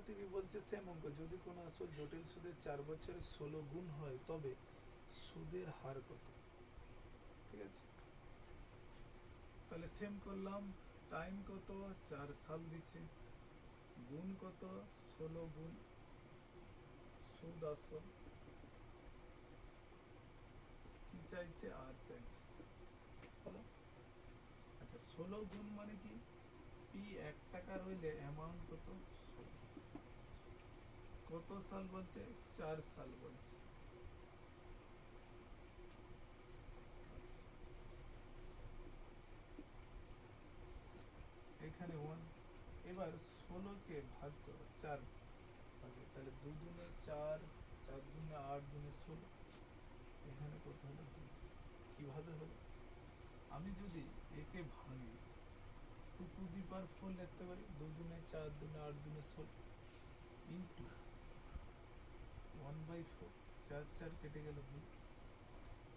13 কি বলছে, সেম অঙ্ক, যদি কোনো আসল জটিল সুদের 4 বছরে 16 গুণ হয় তবে সুদের হার কত। ঠিক আছে, তাহলে সেম করলাম, টাইম কত 4 সাল দিচ্ছে, গুণ কত 16 গুণ সুদ আসল, কি চাইছে আর চাইছে, হলো। আচ্ছা 16 গুণ মানে কি, পি 1 টাকা রইলে অ্যামাউন্ট কত 16, কত সাল বলছে 4 সাল বলছে। আচ্ছা, এখানে 1, এবার 16কে ভাগ করো 4 ভাগে, তাহলে 2 দুনে 4, 4 দুনে 8, দুনে 16, এখানে কত হলো 2। কিভাবে হলো, আমি যদি একে ভাঙি 2 টু দি পাওয়ার 4 লিখতে পারি, 2 দুনে 4, দুনে 8, দুনে 16 ইন্টু 1/4, 4 4 কেটে গেল 2।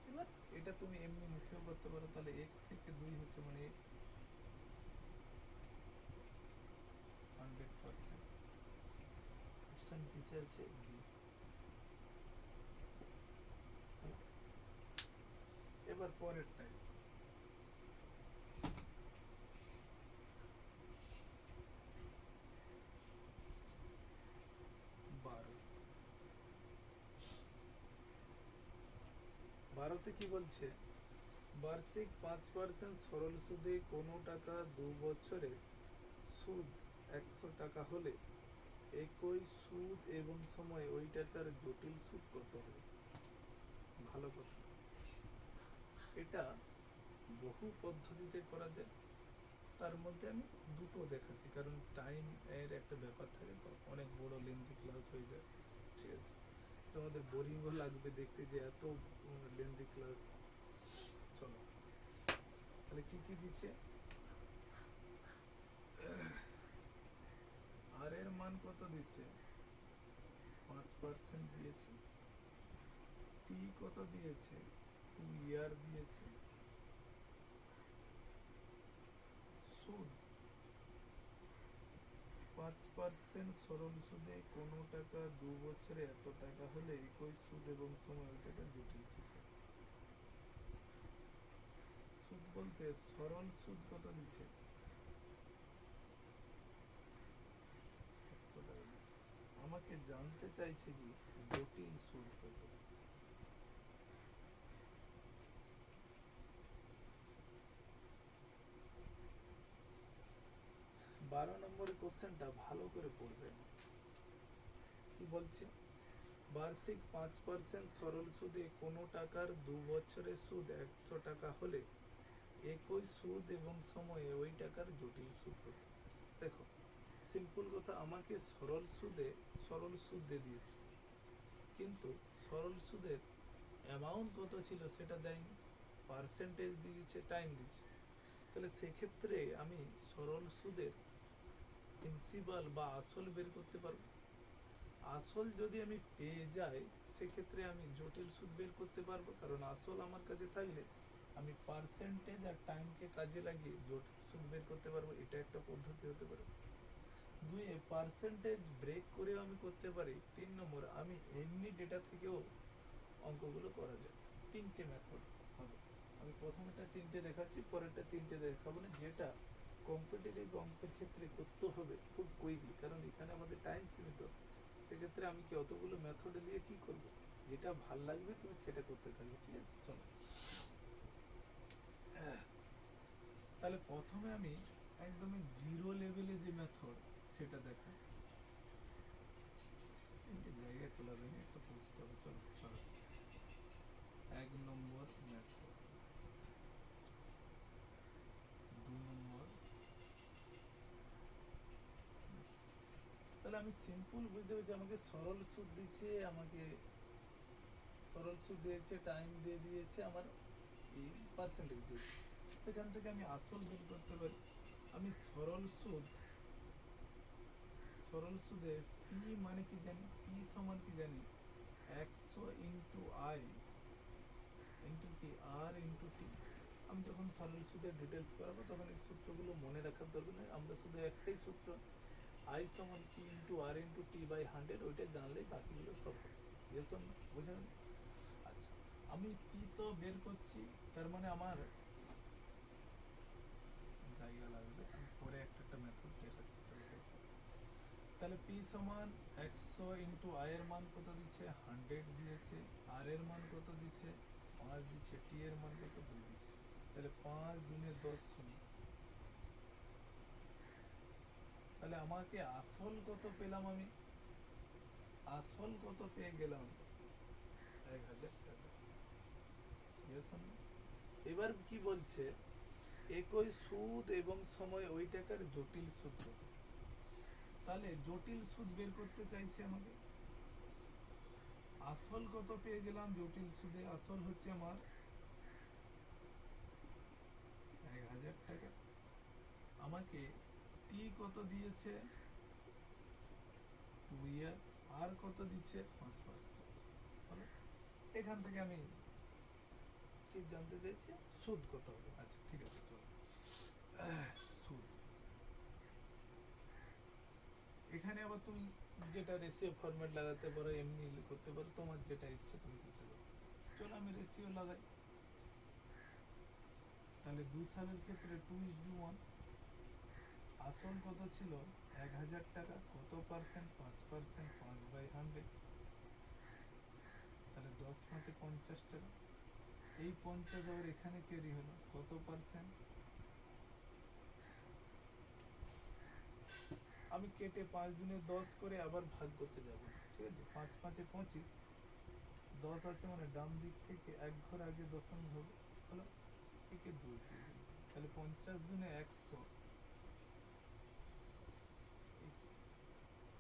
এবার এটা তুমি এমনি মুখেও করতে পারো, তাহলে 1 থেকে 2 হচ্ছে মানে 100%। অপশন কিসে আছে, বি। এবার পরেরটাই, 12, 12তে কি বলছে, বার্ষিক 5% সরল সুদে কোনো টাকা 2 বছরে সুদ 100 টাকা হলে একই সুদ এবং সময় ওই টাকার জটিল সুদ কত হবে। ভালো কথা, এটা বহু পদ্ধতিতে করা যায়, তার মধ্যে আমি দুটো দেখাচ্ছি, কারণ টাইম এর একটা ব্যাপার থাকে তো, অনেক বড় লেন্থি ক্লাস হয়ে যায়। ঠিক আছে, তোমাদের বোরিংও লাগবে দেখতে যে এত লেন্থি ক্লাস। চলো, তাহলে কি কি দিচ্ছে, আর এর মান কত দিচ্ছে 5% দিয়েছে, টি কত দিয়েছে 2 ইয়ার দিয়েছে, সুদ 5% সরল সুদে কোনো টাকা 2 বছরে এত টাকা হলে একই সুদ এবং সময় ওই টাকা জটিল সুদ। সুদ বলতে সরল সুদ কত দিচ্ছে 100 টাকা দিচ্ছে, আমাকে জানতে চাইছে কি জটিল সুদ কত। 12 নম্বরের কোশ্চেনটা ভালো করে পড়বেন, কি বলছে, বার্ষিক 5% সরল সুদে কোনো টাকার 2 বছরের সুদ 100 টাকা হলে একই সুদ এবং সময়ে ওই টাকার জটিল সুদ কত। দেখো সিম্পল কথা, আমাকে সরল সুদ দিয়ে দিয়েছে, কিন্তু সরল সুদের অ্যামাউন্ট কত ছিল সেটা দেয়নি, পার্সেন্টেজ দিয়েছে, টাইম দিচ্ছে। তাহলে সেক্ষেত্রে আমি সরল সুদের প্রিন্সিপাল বা আসল বের করতে পারবো। আসল যদি আমি পেয়ে যাই সেক্ষেত্রে আমি জটিল সুদ বের করতে পারবো, কারণ আসল আমার কাছে থাকলে আমি পার্সেন্টেজ আর টাইমকে কাজে লাগিয়ে জটিল সুদ বের করতে পারবো, এটা একটা পদ্ধতি হতে পারে। 2 পার্সেন্টেজ ব্রেক করেও আমি করতে পারি। 3 নম্বর, আমি এমনি ডেটা থেকেও অঙ্কগুলো করা যায়। 3টে মেথড হবে, আমি প্রথমটা 3টে দেখাচ্ছি, পরেরটা 3টে দেখাবো না, যেটা কম্পিটিটিভ অঙ্কের ক্ষেত্রে করতে হবে খুব কুইকলি, কারণ এখানে আমাদের টাইম সীমিত। সেক্ষেত্রে আমি কি অতগুলো মেথড দিয়ে কি করব, যেটা ভাল লাগবে তুমি সেটা করতে থাকবে। ঠিক আছে, চলো তাহলে প্রথমে আমি একদমই জিরো লেভেলে যে মেথড সেটা দেখাই। 3টে জায়গা খোলা দেয়নি, একটা বুঝতে হবে। চলো চলো, 1 নম্বর মেথড, 2 নম্বর, তাহলে আমি সিম্পল বুঝতে পেরেছি, আমাকে সরল সুদ দিচ্ছে, আমাকে সরল সুদ দিয়েছে, টাইম দিয়ে দিয়েছে, আমার এই পার্সেন্টেজ দিয়েছে, সেখান থেকে আমি আসল বের করতে পারি। আমি সরল সুদে পি মানে কি জানি, পি সমান কি জানি 100 ইন্টু আই ইন্টু কি আর ইন্টু টি। আমি যখন সরল সুদের ডিটেলস করাবো তখন এই সূত্রগুলো মনে রাখার দরকার নেই, আমরা শুধু একটাই সূত্র আই সমান P into R into T by 100, ওইটা জানলেই বাকিগুলো সব হবে। ইয়েস অর নো, বুঝলেন? আচ্ছা, আমি পি তো বের করছি, তার মানে আমার জায়গা লাগবে, আমি পরে একটা মেথড দেখাচ্ছি, চলো দেখো। তাহলে পি সমান 100 ইন্টু আই এর মান কত দিচ্ছে 100 দিয়েছে, আর এর মান কত দিচ্ছে 5 দিচ্ছে, টি এর মান কত 2 দিচ্ছে। তাহলে 5 দুনে 10 শূন্য। তাহলে আমাকে আসল কত পেলাম, আমি আসল কত পেয়ে গেলাম 1000 টাকা। Yes or no? এবার কি বলছে, একই সুদ এবং সময় ওই টাকার জটিল সুদ কত। তাহলে জটিল সুদ বের করতে চাইছে আমাকে। আসল কত পেয়ে গেলাম জটিল সুদে, আসল হচ্ছে আমার 1000 টাকা। আমাকে টি কত দিয়েছে 2 ইয়ার, আর কত দিচ্ছে 5%। এখান থেকে আমি কি জানতে চাইছি, সুদ কত হবে। আচ্ছা ঠিক আছে, চলো সুদ। এখানে আবার তুমি যেটা রেশিও ফরম্যাট লাগাতে পারো, এমনি করতে পারো, তোমার যেটা ইচ্ছে তুমি করতে পারো। চলো আমি রেশিও লাগাই। তাহলে 2 সালের ক্ষেত্রে 2:1। আসল কত ছিল 1000 টাকা, কত পার্সেন্ট 5%, 5/100। তাহলে 10 5 50 টাকা। এই 50 আবার এখানে ক্যারি হলো, কত পার্সেন্ট, আমি কেটে 5 দুনে 10 করে আবার ভাগ করতে যাব, ঠিক আছে। 5 5 25, 10 আছে মানে ডান দিক থেকে এক ঘর আগে দশমিক হবে, হলো একে 2 দিয়ে দিলাম। তাহলে 50 দুনে 100,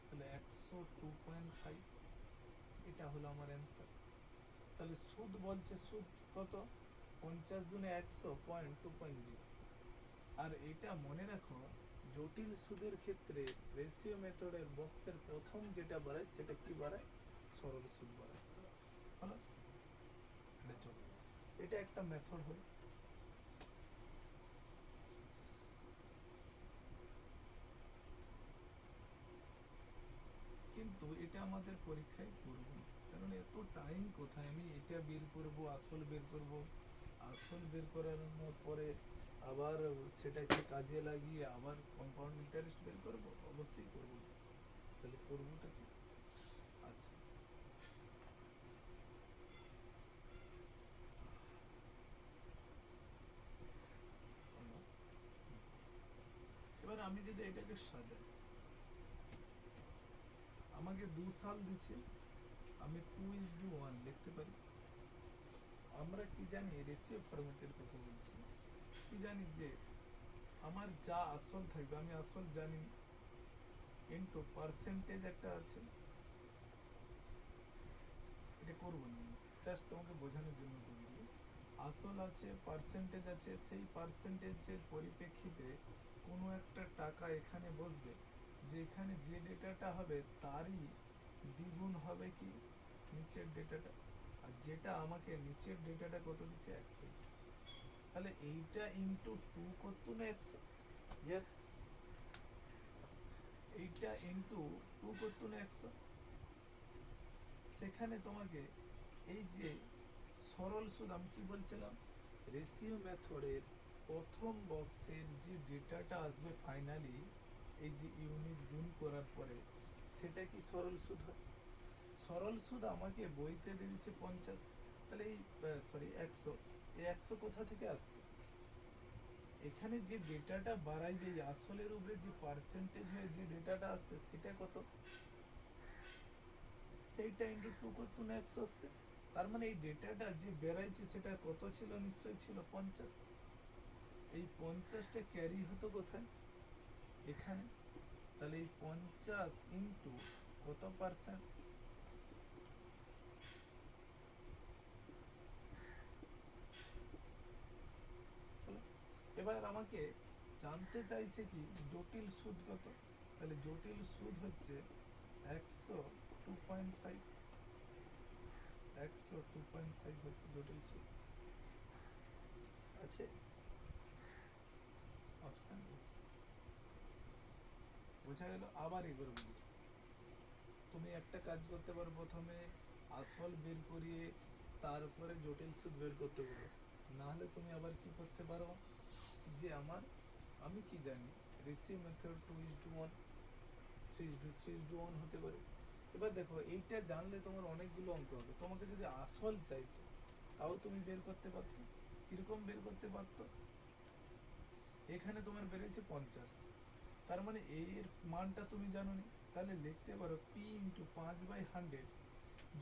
তাহলে 100 2.5, এটা হলো আমার অ্যান্সার। তাহলে সুদ বলছে, সুদ কত 50 দুনে 100 পয়েন্ট 2.0। আর এটা মনে রাখো, জটিল সুদের ক্ষেত্রে রেশিও মেথডের বক্সের প্রথম যেটা বাড়ায় সেটা কি বাড়ায়, সরল সুদ বাড়ায়, হলো। এটা চলো, এটা একটা মেথড হলো। কিন্তু এটা আমাদের পরীক্ষায় করব না, কারণ এত টাইম কোথায়, আমি এটা বের করব, আসল বের করব, আসল বের করানোর পরে আবার সেটাকে কাজে লাগিয়ে আবার কম্পাউন্ড ইন্টারেস্ট বের করব, অবশ্যই করব না। তাহলে করবোটা কি। আচ্ছা, হলো। এবার আমি যদি এটাকে সাজাই, আমাকে 2 সাল দিচ্ছে, আমি 2:1 লিখতে পারি। আমরা কি জানি, রেশিও ফরম্যাটের কথা বলছি, কি জানি যে আমার যা আসল থাকবে, আমি আসল জানি ইন্টু পার্সেন্টেজ একটা আছে, এটা করবো না, জাস্ট তোমাকে বোঝানোর জন্য করে দিই। আসল আছে, পার্সেন্টেজ আছে, সেই পার্সেন্টেজের পরিপ্রেক্ষিতে কোনো একটা টাকা এখানে বসবে, যে এখানে যে ডেটাটা হবে তারই দ্বিগুণ হবে কি নিচের ডেটাটা। আর যেটা আমাকে নিচের ডেটাটা কত দিচ্ছে 100 দিচ্ছে, তাহলে এইটা ইন্টু 2 করতো না 100। ইয়েস, এইটা ইন্টু 2 করতো না 100। সেখানে তোমাকে এই যে সরল সুদ, আমি কি বলছিলাম, রেশিও মেথডের প্রথম বক্সের যে ডেটাটা আসবে ফাইনালি, এই যে ইউনিট গুণ করার পরে, সেটা কি সরল সুদ হয়। সরল সুদ আমাকে বইতে দিয়ে দিচ্ছে 50, তাহলে এই সরি 100, এই 100 কোথা থেকে আসছে, এখানে যে ডেটাটা বাড়াইবে, আসলের উপরে যে পার্সেন্টেজ হয়ে যে ডেটাটা আসছে সেটা কত, সেইটা ইন্টু 2 করতো না 100 আসছে। তার মানে এই ডেটাটা যে বেড়াইছে সেটা কত ছিল, নিশ্চয়ই ছিল 50। এই 50টা ক্যারি হতো কোথায়, এখানে। তাহলে এই 50 ইন্টু কত পার্সেন্ট, এবার আমাকে জানতে চাইছে কি জটিল সুদ কত। তাহলে জটিল সুদ হচ্ছে 102.5, 102.5 হচ্ছে জটিল সুদ। আছে অপশন বোঝা গেল? আবার এবার বলি, তুমি একটা কাজ করতে পারো, প্রথমে আসল বের করিয়ে তারপরে জটিল সুদ বের করতে পারো। না হলে তুমি আবার কি করতে পারো, যে আমি কি জানি রেশিও মেথড 2:1, 3:1 হতে পারে। এবার দেখো, এইটা জানলে তোমার অনেকগুলো অঙ্ক হবে। তোমাকে যদি আসল চাইতো তাও তুমি বের করতে পারতো। কিরকম বের করতে পারতো, এখানে তোমার বেরিয়েছে 50, তার মানে এর মানটা তুমি জানো নি, তাহলে লিখতে পারো পি ইন্টু 5/100।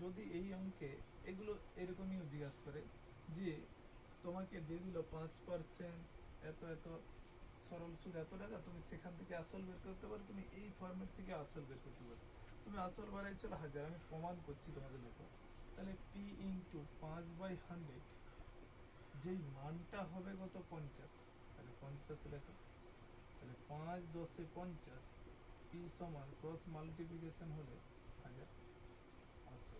যদি এই অঙ্কে এগুলো এরকমই জিজ্ঞাসা করে যে তোমাকে দিয়ে দিল 5% এত এত সরল সুদ এত টাকা, তুমি সেখান থেকে আসল বের করতে পারো, তুমি এই ফর্মেট থেকে আসল বের করতে পারো। তুমি আসল বাড়াইছিল 1000, আমি প্রমাণ করছি তোমাকে, দেখো। তাহলে পি ইন্টু 5/100, যেই মানটা হবে কত, 50, তাহলে 50 লেখো। তাহলে 5×10=50, পি সমান ক্রস মাল্টিপ্লিকেশন হলে 1000 আসবে।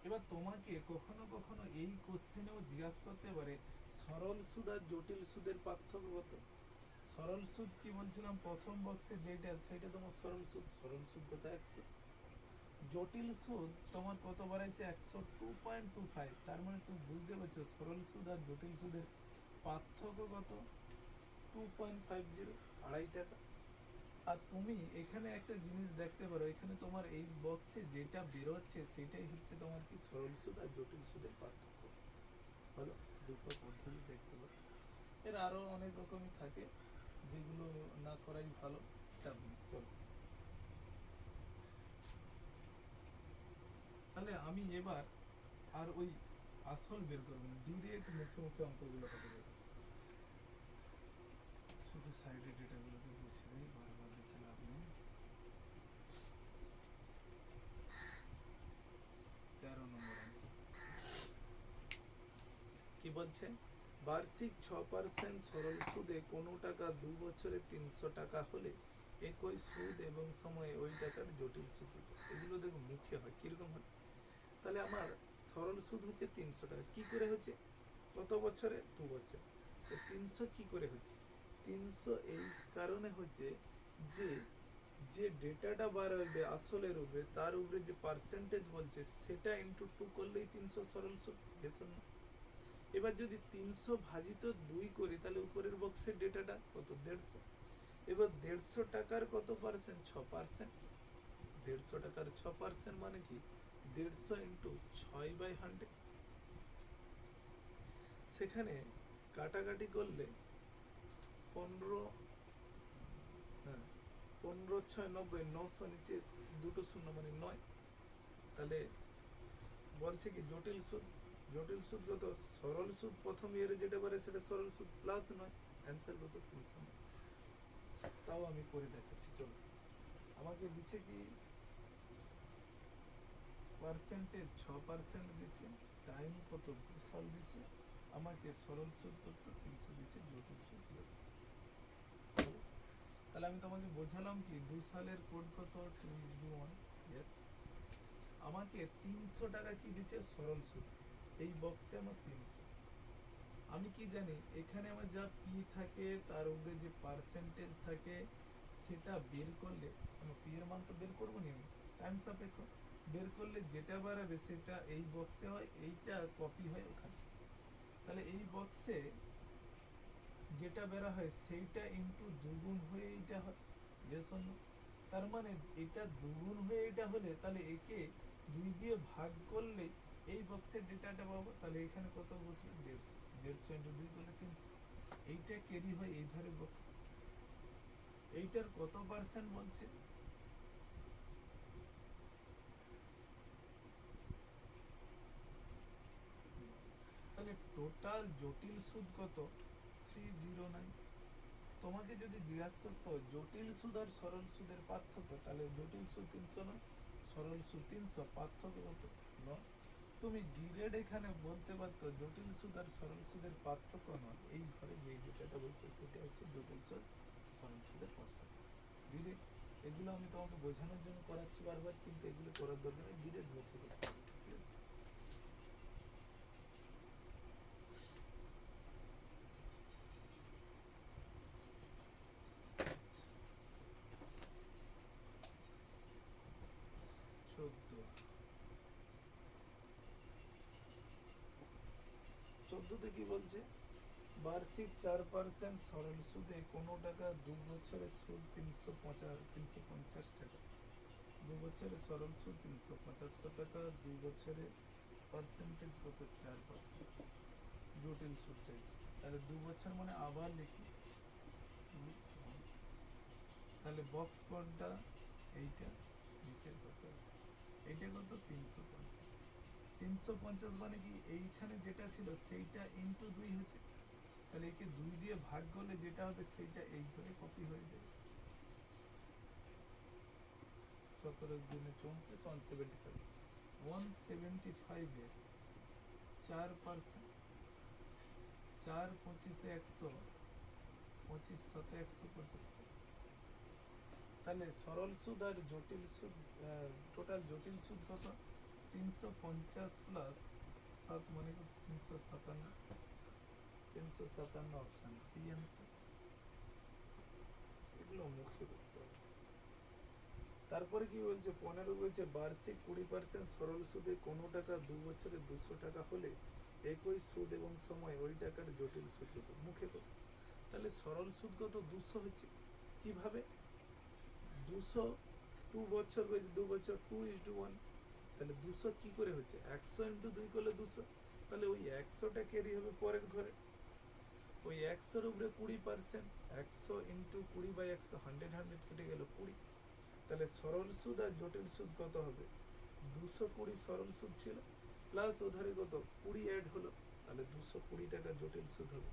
এবার তোমাকে কখনো কখনো এই কোশ্চেনেও জিজ্ঞাসা করতে পারে সরল সুদ আর জটিল সুদের পার্থক্য কত। সরল সুদ কি বলছিলাম, প্রথম বক্সে যেটা সেটা তোমার সরল সুদ, সরল সুদ কত, 100। জটিল সুদ তোমার কত বাড়াইছে, 102.25। তার মানে তুমি বুঝতে পারছো সরল সুদ আর জটিল সুদের পার্থক্য কত, 2.50, 2.5 টাকা। আর তুমি এখানে একটা জিনিস দেখতে পারো, এখানে তোমার এই বক্সে যেটা বেরোচ্ছে সেটাই হচ্ছে তোমার কি সরল সুদ আর জটিল সুদের পার্থক্য হলো। দুটো পদ্ধতি দেখতে পারো। এর আরো অনেক রকমই থাকে, যেগুলো না করাই ভালো, চাপ নেই। চলো, তাহলে আমি এবার আর ওই আসল বের করবো না, ডিরেক্ট মুখে মুখে অঙ্কগুলো হবে। শুধু সাইডে ডেটাগুলোকে বুঝিয়ে দিই, বারবার লিখে লাভ নেই। 13 নম্বর কি বলছে, বার্ষিক 6% সরল সুদে কোনো টাকা 2 বছরে 300 টাকা হলে একই সুদ এবং সময়ে ওই টাকার জটিল সুদ হতো। এগুলো দেখো মুখে হয়, কিরকম হয়। তাহলে আমার সরল সুদ হচ্ছে 300 টাকা, কি করে হচ্ছে, কত বছরে, 2 বছর। তো 300 কি করে হচ্ছে, 300 এই কারণে হচ্ছে যে যে ডেটাটা বার হবে আসলের উপরে, তার উপরে যে পার্সেন্টেজ বলছে সেটা ইন্টু 2 করলেই 300 সরল সুদ। এবার যদি 300/2 করি, তাহলে উপরের বক্সের ডেটাটা কত, 150। এবার 150 টাকার কত পার্সেন্ট, 6%। 150 টাকার 6% মানে কি, 150 ইন্টু 6/100। সেখানে কাটাকাটি করলে 15, হ্যাঁ 15×6 = 90, 900 নিচে দুটো শূন্য মানে 9। তাহলে বলছে কি জটিল সুদ, জটিল সুদ কত, সরল সুদ প্রথম ইয়ারে যেটা পারে সেটা সরল সুদ প্লাস 9, অ্যান্সার কত, 300। তাও আমি করে দেখাচ্ছি, চলো। আমাকে দিচ্ছে কি পার্সেন্টেজ 6% দিচ্ছে, টাইম কত, 2 সাল দিচ্ছে, আমাকে সরল সুদ কত, 300 দিচ্ছে, জটিল সুদ জিজ্ঞাসা করছে। তাহলে আমি তোমাকে বোঝালাম কি 2 সালের কোড কত, 2:1, ইয়েস। আমাকে 300 টাকা কি দিচ্ছে, সরল সুদ, এই বক্সে আমার 300। আমি কি জানি এখানে আমার যা পি থাকে তার উপরে যে পার্সেন্টেজ থাকে সেটা বের করলে, আমি পি এর মান তো বের করবো নি, টাইম সাপেক্ষ, বের করলে যেটা বাড়াবে সেটা এই বক্সে হয়, এইটা কপি হয় ওখানে। তাহলে এই বক্সে যেটা বেরা হয় সেইটা ইন্টু দুগুণ হয়ে এইটা হয়, ইয়েস অর নো। তার মানে এটা দুগুণ হয়ে এটা হলে তাহলে একে 2 দিয়ে ভাগ করলে এই বক্সের ডেটাটা পাবো। তাহলে এখানে কত বসবে, 150, 150 ইন্টু 2 করলে 300। এইটা ক্যারি হয় এই ধারে বক্সে। এইটার কত পার্সেন্ট বলছে, তাহলে টোটাল জটিল সুদ কত, 309। তোমাকে যদি জিজ্ঞাসা করতো জটিল সুদ আর সরল সুদের পার্থক্য, তাহলে জটিল সুদ 300 নয়, সরল সুদ 300, পার্থক্য কত, 9। তুমি ডিরেক্ট এখানে বলতে পারতো জটিল সুদ আর সরল সুদের পার্থক্য নয়, এই ঘরে যে ডেটাটা বসবে সেটা হচ্ছে জটিল সুদ সরল সুদের পার্থক্য। ডিরেক্ট এগুলো আমি তোমাকে বোঝানোর জন্য করাচ্ছি বারবার, কিন্তু এগুলো করার দরকার নেই, ডিরেক্ট মুখে করতে হবে, ঠিক আছে। চোদ্দতে কি বলছে, বার্ষিক 4% সরল সুদে কোনো টাকা 2 বছরের সুদ 350 টাকা, 2 বছরের সরল সুদ 375 টাকা, 2 বছরে পার্সেন্টেজ কত, 4%। জটিল সুদ চাইছে, তাহলে 2 বছর মানে আবার লিখি, তাহলে বক্স কোডটা এইটা, নিচের কত, এইটা কত 350, 350 মানে কি এইখানে যেটা ছিল সেইটা ইন্টু 2 হচ্ছে, তাহলে একে 2 দিয়ে ভাগ করলে যেটা হবে সেইটা এই করে কপি হয়ে যাবে। 17 দিনে 34, 175, 175 এর 4%, 4 25 100, 25 7 175। তাহলে সরল সুদ আর জটিল সুদ, টোটাল জটিল সুদ কত, 350 প্লাস 7 মানে কত, 357, 357 অপশন সি অ্যান্সার। এগুলো মুখে করতে হবে। তারপরে কি বলছে, 15 বলছে বার্ষিক 20% সরল সুদে কোনো টাকা 2 বছরে 200 টাকা হলে একই সুদ এবং সময় ওই টাকার জটিল সুদ কত, মুখে কত। তাহলে সরল সুদ কত 200 হচ্ছে, কিভাবে 200, 2 বছর হয়েছে, 2 বছর 2:1, তাহলে 200 কি করে হচ্ছে, 100 ইন্টু 2 করলে 200, তাহলে ওই 100টা ক্যারি হবে পরের ঘরে, ওই 100-র উপরে 20%, 100 ইন্টু 20/100, 100 100 কেটে গেল 20। তাহলে সরল সুদ আর জটিল সুদ কত হবে, 220 সরল সুদ ছিল প্লাস ওধারে কত 20 অ্যাড হলো, তাহলে 220 টাকা জটিল সুদ হবে।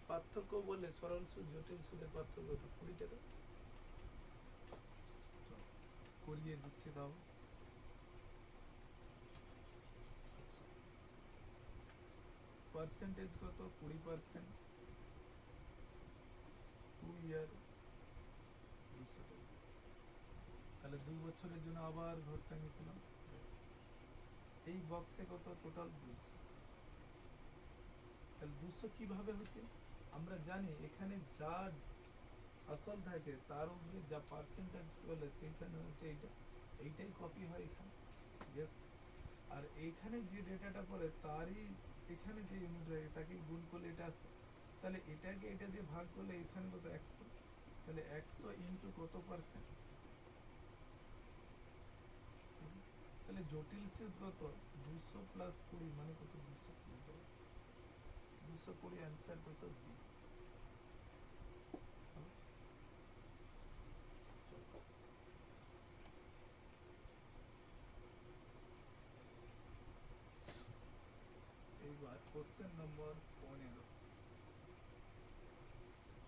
পার্থক্য বলে সরল সুদ জটিল সুদের পার্থক্য কত, 20 টাকা। করিয়ে দিচ্ছে দাও। আচ্ছা, পার্সেন্টেজ কত, 20%, 2 ইয়ার 200 টাকা। তাহলে 2 বছরের জন্য আবার ঘরটা নিলাম, এই বক্সে কত টোটাল 200। তাহলে 200 কিভাবে হচ্ছে, আমরা জানি এখানে যা আসল থাকে তার উপরে যা পার্সেন্টেজ বলে সেইখানে হচ্ছে এইটা, এইটাই কপি হয় এখানে, ইয়েস। আর এইখানে যে ডেটাটা পড়ে তারই এখানে যে ইউনিট থাকে তাকে গুণ করলে এটা আসে, তাহলে এটাকে এটা দিয়ে ভাগ করলে এখানে কত 100, তাহলে 100 ইন্টু কত পার্সেন্ট, তাহলে জটিল সুদ কত 200 প্লাস 20 মানে কত 220, 220 অ্যান্সার কত বি। এইবার কোশ্চেন নম্বর 15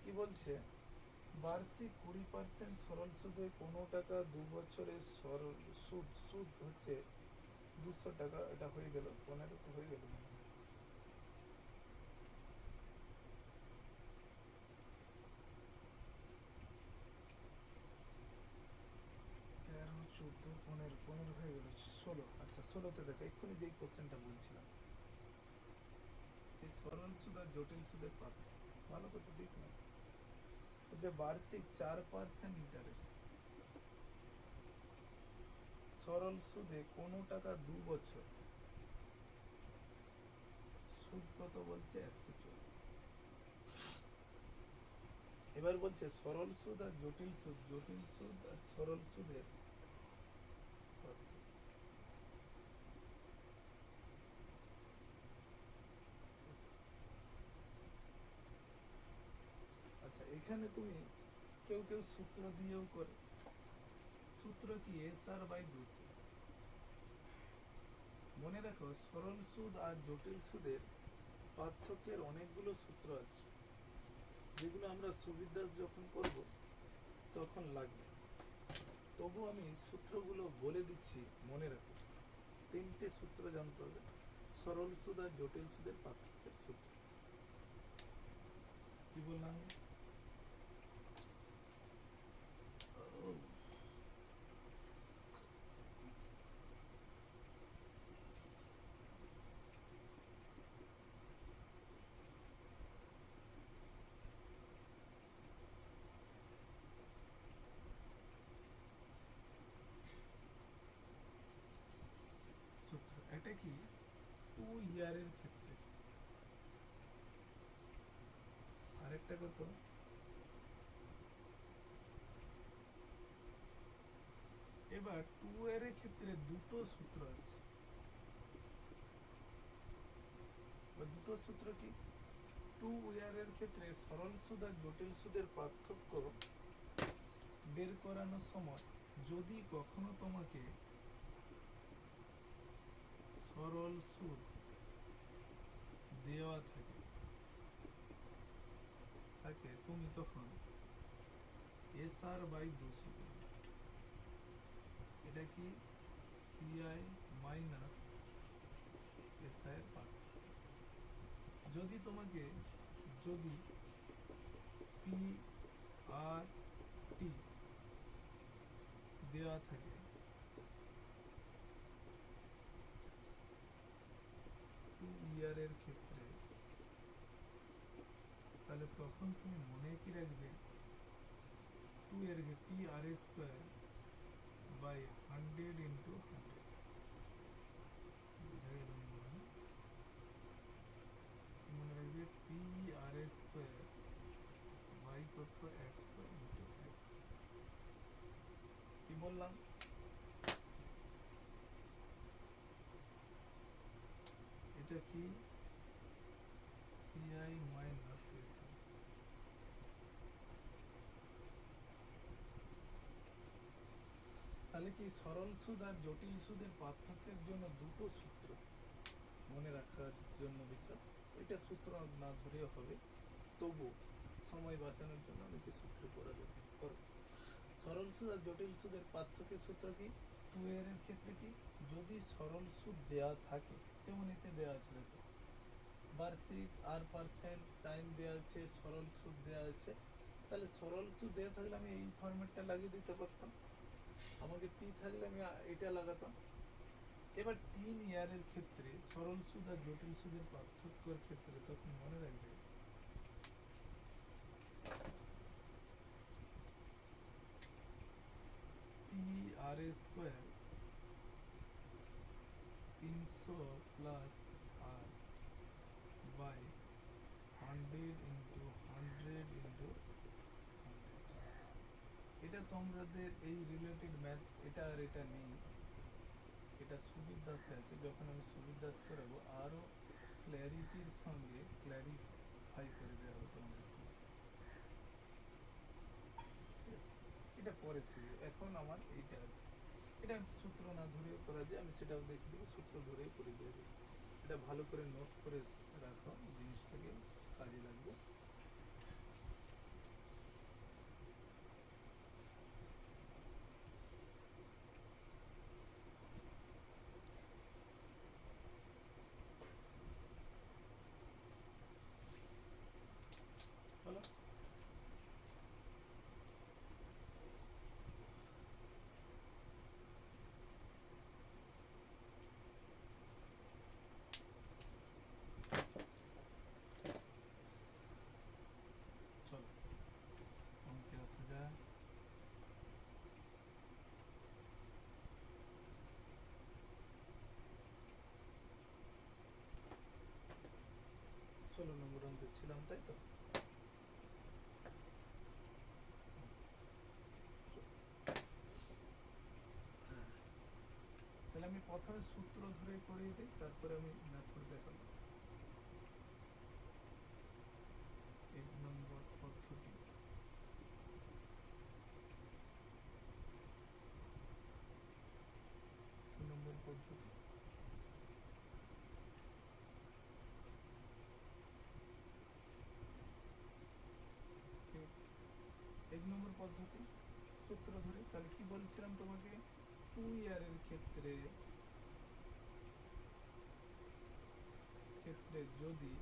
কি বলছে, বার্ষিক 20% সরল সুদে কোনো টাকা 2 বছরের সরল সুদ, সুদ হচ্ছে 200 টাকা, এটা হয়ে গেল 15 তো হয়ে গেল। 13 14 15, 15 হয়ে গেল 16। আচ্ছা 16তে দেখো এক্ষুনি যেই কোশ্চেনটা বলছিলাম, সেই সরল সুদ আর জটিল সুদের পার্থক্য ভালো করে দেখ না, যে বার্ষিক 4% ইন্টারেস্ট সরল সুদে কোনো টাকা 2 বছর, সুদ কত বলছে 140। এবার বলছে সরল সুদ আর জটিল সুদ, জটিল সুদ আর সরল সুদের পার্থক্য। আচ্ছা এখানে তুমি কেউ কেউ সূত্র দিয়েও করে, সূত্র কি এস আর বাই 200। মনে রাখো সরল সুদ আর জটিল সুদের পার্থক্যের অনেকগুলো সূত্র আছে, যেগুলো আমরা সুবিধা যখন করব তখন লাগবে, তবু আমি সূত্রগুলো বলে দিচ্ছি মনে রাখো। 3টে সূত্র জানতে হবে, সরল সুদ আর জটিল সুদের পার্থক্যের সূত্র। কি বললাম, সূত্র এটা কি 2 ইয়ারের ক্ষেত্রে এটা কত? এবার 2 এর ক্ষেত্রে দুটো সূত্র আছে, দুটো সূত্র কি? 2 এর ক্ষেত্রে সরল সুদ আর জটিল সুদের পার্থক্য বের করানোর সময় যদি কখনো তোমাকে সরল সুদ দেওয়া থাকে তুমি তখন SR বাই 200 করবে। এটা কি CI মাইনাস SI এর পার্থক্য। যদি তোমাকে যদি PRT দেওয়া থাকে 2 ইয়ারের ক্ষেত্রে, তাহলে তখন তুমি মনে কি রাখবে 2 এর PR স্কয়ার বাই 100 ইন্টু 100। বুঝা গেল? মনে রাখবে PR স্কয়ার বাই কত 100 ইন্টু 100। কি বললাম? এটা কি CI মাইনাস SI। তাহলে কি সরল সুদ আর জটিল সুদের পার্থক্যের জন্য দুটো সূত্র মনে রাখার জন্য বিষয়। এটা সূত্র না ধরেও হবে, তবু সময় বাঁচানোর জন্য অনেকে সূত্র করা যাবে। সরল সুদ আর জটিল সুদের পার্থক্যের সূত্র কি? 2 এর ক্ষেত্রে কি, যদি সরল সুদ দেওয়া থাকে, যেমন এতে দেওয়া আছে, দেখো বার্ষিক আর পার্সেন্ট টাইম দেওয়া আছে, সরল সুদ দেওয়া আছে, তাহলে সরল সুদ দেওয়া থাকলে আমি এই ফরম্যাটটা লাগিয়ে দিতে পারতাম, আমাকে পি থাকলে আমি এটা লাগাতাম। এবার 3 ইয়ারের ক্ষেত্রে সরল সুদ আর জটিল সুদের পার্থক্যের ক্ষেত্রে তখন মনে রাখবে PR square 300 plus R by 100 into 100 into 100। এটা তোমাদের এই রিলেটেড ম্যাথ, এটা আর এটা নেই, এটা সুবির দাসে আছে। যখন আমি সুবির দাস করাবো আরও ক্ল্যারিটির সঙ্গে ক্ল্যারিফাই করে দেওয়া হবে তোমাদের সঙ্গে। এটা পরে শিখবে, এখন আমার এইটা আছে। এটা সূত্র না ধরেও করা যায়, আমি সেটাও দেখে দেবো, সূত্র ধরেই করে দিয়ে দেবো। এটা ভালো করে নোট করে রাখো, জিনিসটাকে কাজে লাগবে। বলো। চলো অঙ্কে আসা যায়। ষোলো নম্বর অঙ্কে ছিলাম, তাই তো? তাহলে আমি প্রথমে সূত্র ধরে করিয়ে দিই, তারপরে আমি মেথড দেখাবো। 1 নম্বর পদ্ধতি, 2 নম্বর পদ্ধতি, 1 নম্বর পদ্ধতি সূত্র ধরে। তাহলে কি বলছিলাম তোমাকে, 2 ইয়ারের ক্ষেত্রে যদি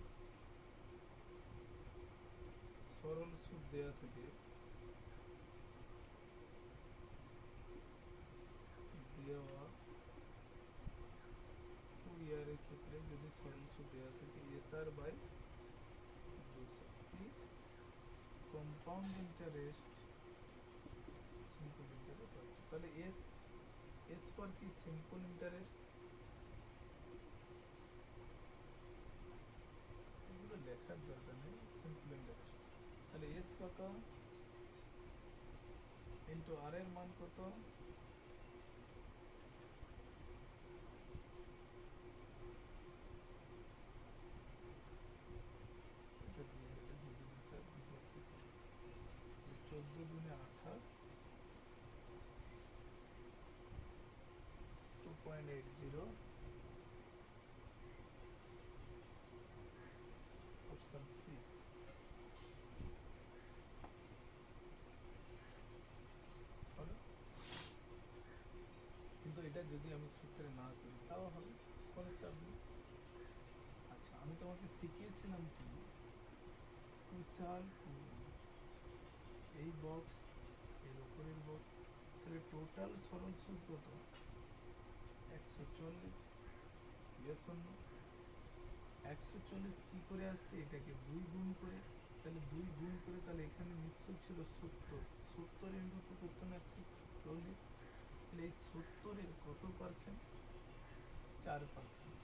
সরল সুদ দেওয়া থাকে, দেওয়া 2 ইয়ারের ক্ষেত্রে যদি সরল সুদ দেওয়া থাকে SR বাই 200, কি কম্পাউন্ড ইন্টারেস্ট সিম্পল ইন্টারেস্ট। তাহলে এস পর কি সিম্পল ইন্টারেস্ট, এগুলো লেখার দরকার নেই, সিম্পল ইন্টারেস্ট। কত ইন্টু আর এর মান কত, এটা দিয়ে দিলে 14 দুনে 28, 2.80, অপশন সি। কিন্তু এটা যদি আমি সূত্রে না করি তাও হবে, কোনো চাপ নেই। আচ্ছা, আমি তোমাকে শিখিয়েছিলাম কি এই বক্স এর উপরের বক্স, তাহলে টোটাল সরল সুদ কত 140, ইয়েস অর নো? 140 কি করে আসছে, এটাকে 2 গুণ করে, তাহলে 2 গুণ করে, তাহলে এখানে নিশ্চয় ছিল 70, 70 ইন্টু 2 করতে না 140, তাহলে এই 70-এর কত পার্সেন্ট, 4%,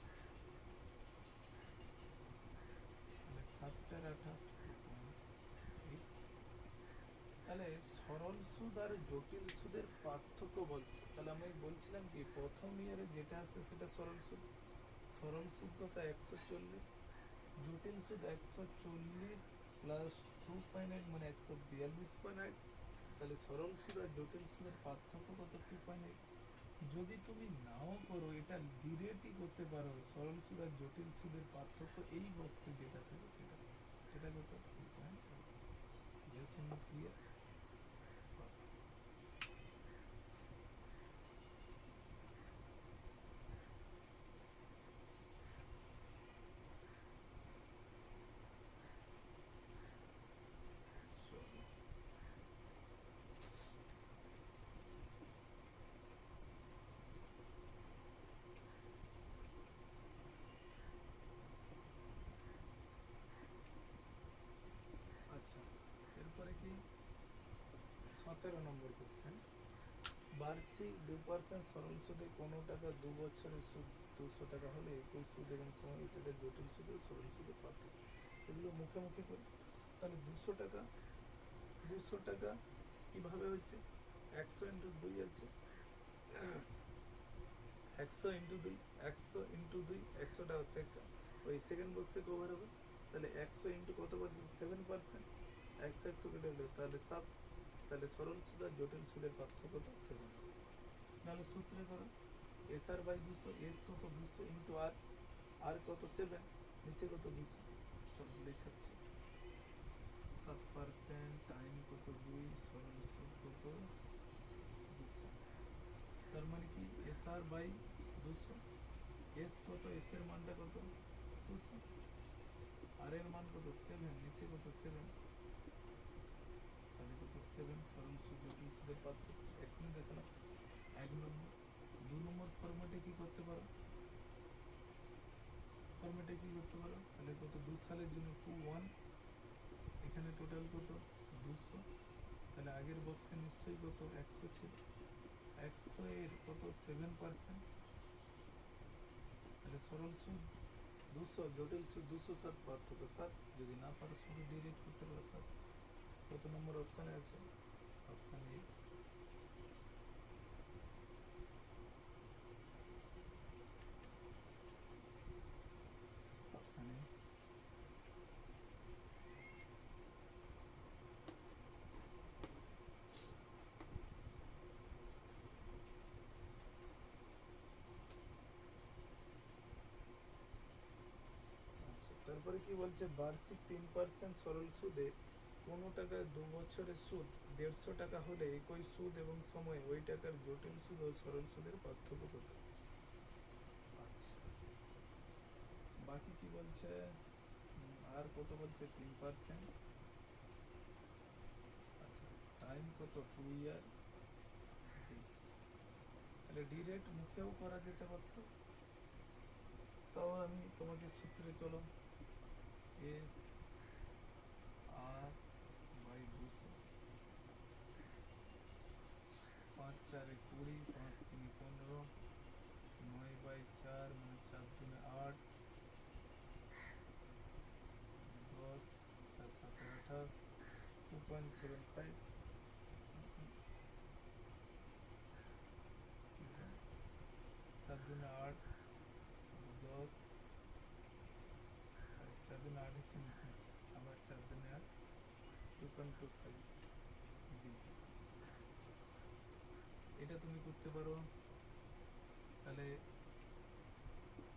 তাহলে 7 4 28, তাহলে সরল সুদ আর জটিল সুদের পার্থক্য বলছে। তাহলে আমি বলছিলাম কি প্রথম ইয়ারে যেটা আছে সেটা সরল সুদ, সরল সুদ কত 140, জটিল সুদ 140 প্লাস 2.8 মানে 142.8, তাহলে সরল সুদ আর জটিল সুদের পার্থক্য কত 2.8। যদি তুমি নাও করো এটা ডিরেক্টই করতে পারো, সরল সুদ আর জটিল সুদের পার্থক্য এই বক্সে যেটা থাকে সেটা, সেটা কত 2.8। Yes or no, clear? বাস। চলো। আচ্ছা, এরপরে কি 17 নম্বর কোশ্চেন, বার্ষিক 2% সরল সুদে কোনো টাকা 2 বছরের সুদ 200 টাকা হলে একই সুদ এবং সময় এটা জটিল সুদ ও সরল সুদের পার্থক্য। এগুলো মুখে মুখে করি। তাহলে 200 টাকা, 200 টাকা কিভাবে হচ্ছে, 100 ইন্টু 2 আছে, 100 ইন্টু 2, 100 ইন্টু 2, 100টা ওই সেকেন্ড বক্সে কভার হবে। তাহলে 100 ইন্টু কত পার্সেন্ট, 7%, 100 100 কেটে হলো তাহলে 7, তাহলে সরল সুদ আর জটিল সুদের পার্থক্যটা 7। নাহলে সূত্রে করো এস আর বাই 200, এস কত 200 ইন্টু আর, আর কত 7, নিচে কত 200, চলো লেখাচ্ছি, 7% টাইম কত 2, সরল সুদ কত 200, তার মানে কি এস আর বাই 200, এস কত, এস এর মানটা কত 200, আর এর মান কত 7, নিচে কত 7, তাহলে কত 7, সরল সুদ জটিল সুদের পার্থক্য এখনই দেখালাম। 1 নম্বর। 2 নম্বর ফরম্যাটে কি করতে পারো, ফরম্যাটে কি করতে পারো, তাহলে কত 2 সালের জন্য 21, এখানে টোটাল কত 200, তাহলে আগের বক্সে নিশ্চয়ই কত 100 ছিল, 100 এর কত 7%, তাহলে সরল সুদ 200, জটিল সুদ 207, পার্থক্য 7, যদি না পারো শুধু ডিলিট করতে পারো 7। কত নম্বর অপশানে আছে, অপশান এ। Option A. আচ্ছা, তারপরে কি বলছে, বার্ষিক 3% সরল সুদে কোনো টাকায় 2 বছরের সুদ 150 টাকা হলে একই সুদ এবং সময়ে ওই টাকার জটিল সুদ ও সরল সুদের পার্থক্য কত। আচ্ছা, বাকি কি বলছে, আর কত বলছে 3%, আচ্ছা টাইম কত 2 ইয়ার, তাহলে ডিরেক্ট মুখেও করা যেতে পারতো, তাও আমি তোমাকে সূত্রে চলো, এস আর বাই 200, 5 4 20, 5 3 15, 9 বাই 4 মানে 4 3 8, 10 4 7 28, 0.75, 4 दूने 8, 10, 4 दूने 8 হচ্ছে 9, আবার 4 दूने 8, 2.25 ডি। এটা তুমি করতে পারো। তাহলে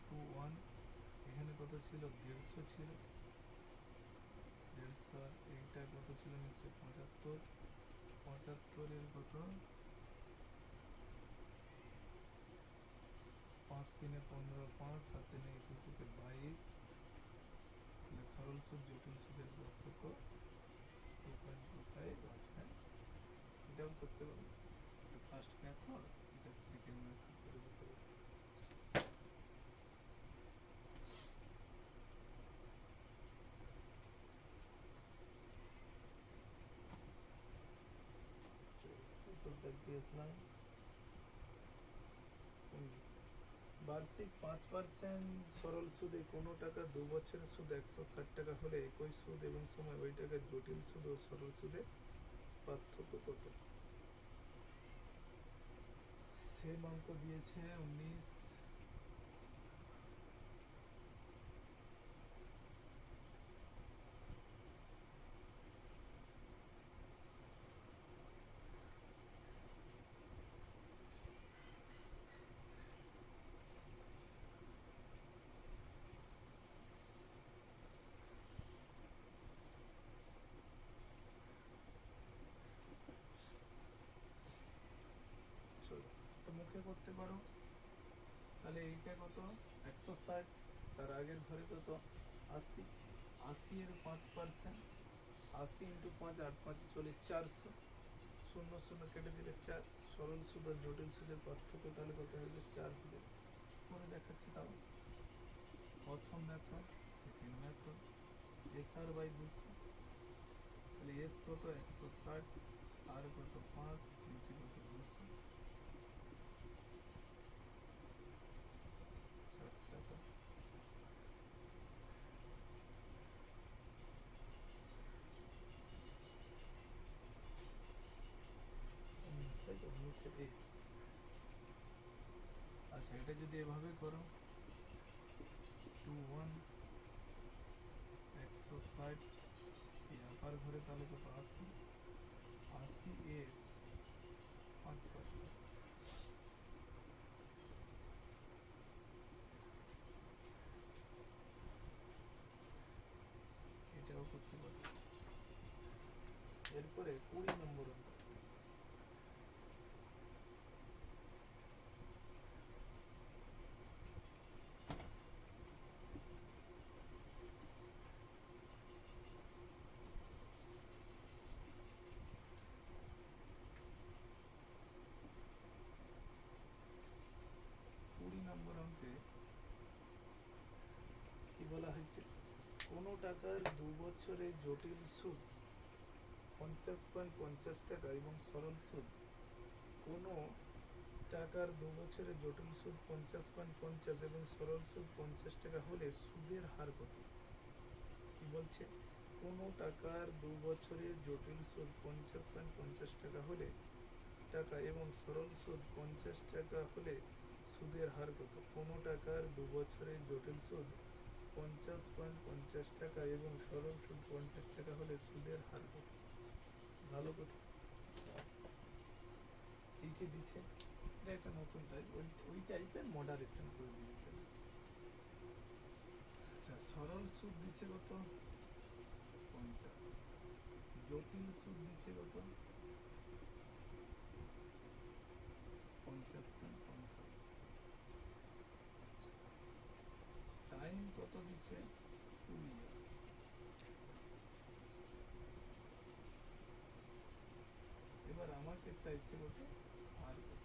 21, এখানে কত ছিল, 150 ছিল, 150 আর এইটা কত ছিল নিশ্চয় 75, 75 এর কত 5 3 15, 5 7 21 কে 22, তাহলে সরল সুদ জটিল সুদের পার্থক্য 2.25 অপশন। এটাও করতে পারো, এটা ফার্স্ট মেথড, এটা সেকেন্ড মেথড করে দিতে পারো। উত্তর দেখে আসলাম 19। বার্ষিক 5% সরল সুদে কোনো টাকা 2 বছরের সুদ 160 টাকা হলে একই সুদ এবং সময় ওই টাকার জটিল সুদ ও সরল সুদের পার্থক্য কত? সেম অঙ্ক দিয়েছে 19। চলো এটা মুখে করতে পারো। তাহলে এইটা কত 160, তার আগের ঘরে কত 80, 80 এর 5%, 80 ইন্টু 5, 8 5 40, 400, 0 0 কেটে দিলে 4, সরল সুদ আর জটিল সুদের পার্থক্য তাহলে কত হবে 4 হবে। করে দেখাচ্ছি তাও। প্রথম method, second method, S R by 200, তাহলে এস কত 160, আর কত 5, নিচে কত 200, 60 টাকা। তাই তো 19 এ। আচ্ছা এটা যদি এভাবে করো 21 160, এই আপার ঘরে তাহলে কত 80, 80 এর 5%, এটাও করতে পারো। এরপরে 20 নম্বর অঙ্ক। অঙ্কে কি বলা হয়েছে, কোনো টাকার 2 বছরে জটিল সুদ 50.50 টাকা এবং সরল সুদ, কোনো টাকার 2 বছরে জটিল সুদ 50.50 এবং সরল সুদ 50 টাকা হলে সুদের হার কত? কি বলছে, কোনো টাকার 2 বছরে জটিল সুদ 50.50 টাকা হলে টাকা এবং সরল সুদ 50 টাকা হলে সুদের হার কত? কোনো টাকার 2 বছরে জটিল সুদ 50.50 টাকা এবং সরল সুদ 50 টাকা হলে সুদের হার কত? ভালো কথা লিখে দিচ্ছে। এটা একটা নতুন টাইপ, ওই টাইপের মডারেশন করে দিয়েছে। আচ্ছা সরল সুদ দিচ্ছে কত 50, জটিল সুদ দিচ্ছে কত 50.50। আচ্ছা টাইম কত দিচ্ছে 2 ইয়ার। এবার আমাকে চাইছে কত আর কত।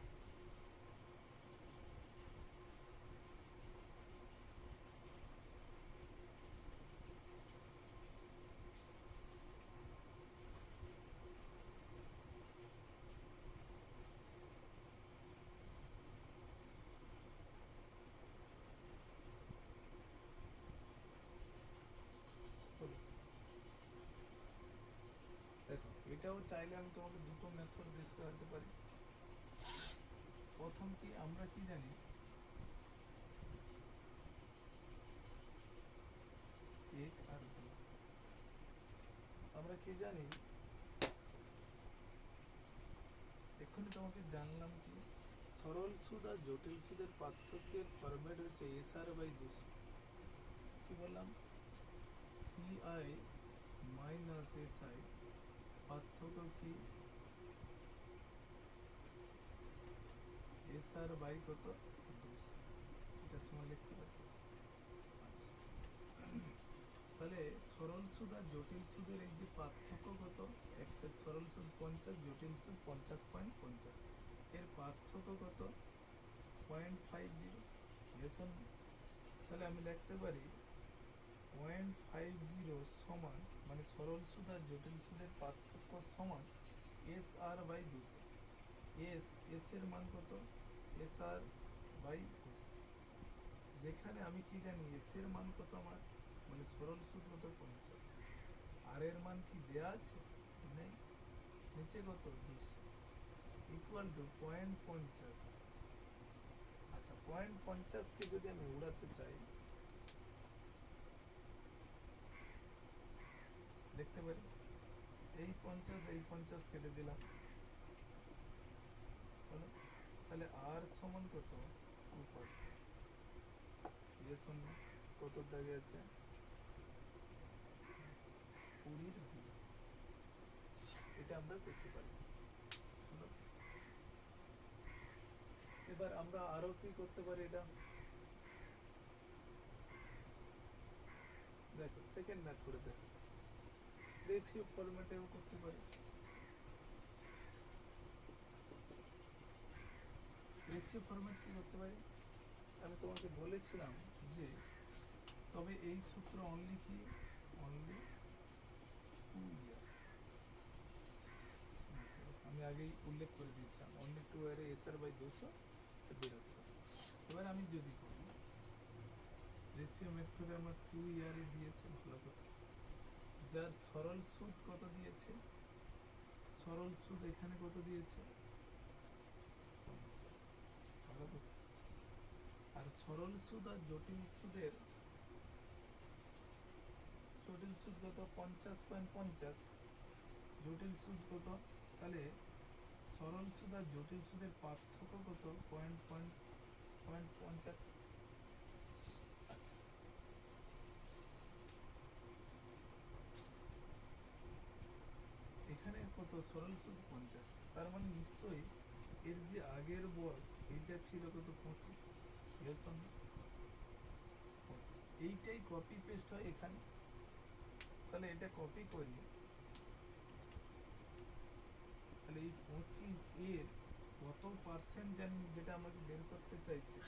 দেখো চাইলে আমি তোমাকে দুটো মেথড দেখাতে পারি। প্রথম কি, আমরা কি জানি, এক আর দুই, আমরা কি জানি, এক্ষুনি তোমাকে জানলাম কি, সরল সুদ আর জটিল সুদের পার্থক্যের ফরম্যাট হচ্ছে এসআর বাই 200। কি বললাম, সিআই মাইনাস এসআই, পার্থক্য কি, এসআর বাই কত, 200। এটা সময় লিখতে পারি। আচ্ছা, তাহলে সরল সুদ আর জটিল সুদের এই যে পার্থক্য কত, একটা সরল সুদ 50, জটিল সুদ 50.50, এর পার্থক্য কত, 0.50। লেসন, তাহলে আমি লিখতে পারি 0.50 সমান, মানে সরল সুদ আর জটিল সুদের পার্থক্য সমান এস আর বাই 200। এস এর মান কত, এস আর বাই 200, যেখানে আমি কি জানি এস এর মান কত আমার, মানে সরল সুদ কত 50, আর এর মান কি দেয়া আছে, নেই, নিচে কত 200, ইকুয়াল টু 0.50। আচ্ছা, 0.50কে যদি আমি উড়াতে চাই, দেখতে পারি এই 50 এই 50 কেটে দিলাম, হলো, তাহলে আর সমান কত, 2%। এ শূন্য কত দাগে আছে, 20 বি, এটা আমরা করতে পারি। হলো, এবার আমরা আরো কি করতে পারি, এটা দেখো সেকেন্ড মেথডে দেখাচ্ছি, রেশিও ফরম্যাটেও করতে পারি। রেশিও ফরম্যাট কি করতে পারি, আমি তোমাকে বলেছিলাম যে, তবে এই সূত্র অনলি কি, অনলি 2 ইয়ার, আমি আগেই উল্লেখ করে দিয়েছিলাম, অনলি 2 ইয়ারে এসআর বাই 200 বেরোতে পারে। এবার আমি যদি করি, রেশিও মেথডে আমার 2 ইয়ারে দিয়েছে, ভালো কথা, যার সরল সুদ কত দিয়েছে, সরল সুদ এখানে কত দিয়েছে, 50, ভালো কথা, আর সরল সুদ আর জটিল সুদের, জটিল সুদ কত 50.50, জটিল সুদ কত, তাহলে সরল সুদ আর জটিল সুদের পার্থক্য কত, 0.50। আচ্ছা, এখানে কত, সরল সুদ 50, তার মানে নিশ্চয়ই এর যে আগের বক্স এইটা ছিল কত, 25, এর সঙ্গে 25, এইটাই কপি পেস্ট হয় এখানে। তাহলে এটা কপি করি, তাহলে এই 25 এর কত পার্সেন্ট জানি, যেটা আমাকে বের করতে চাইছে,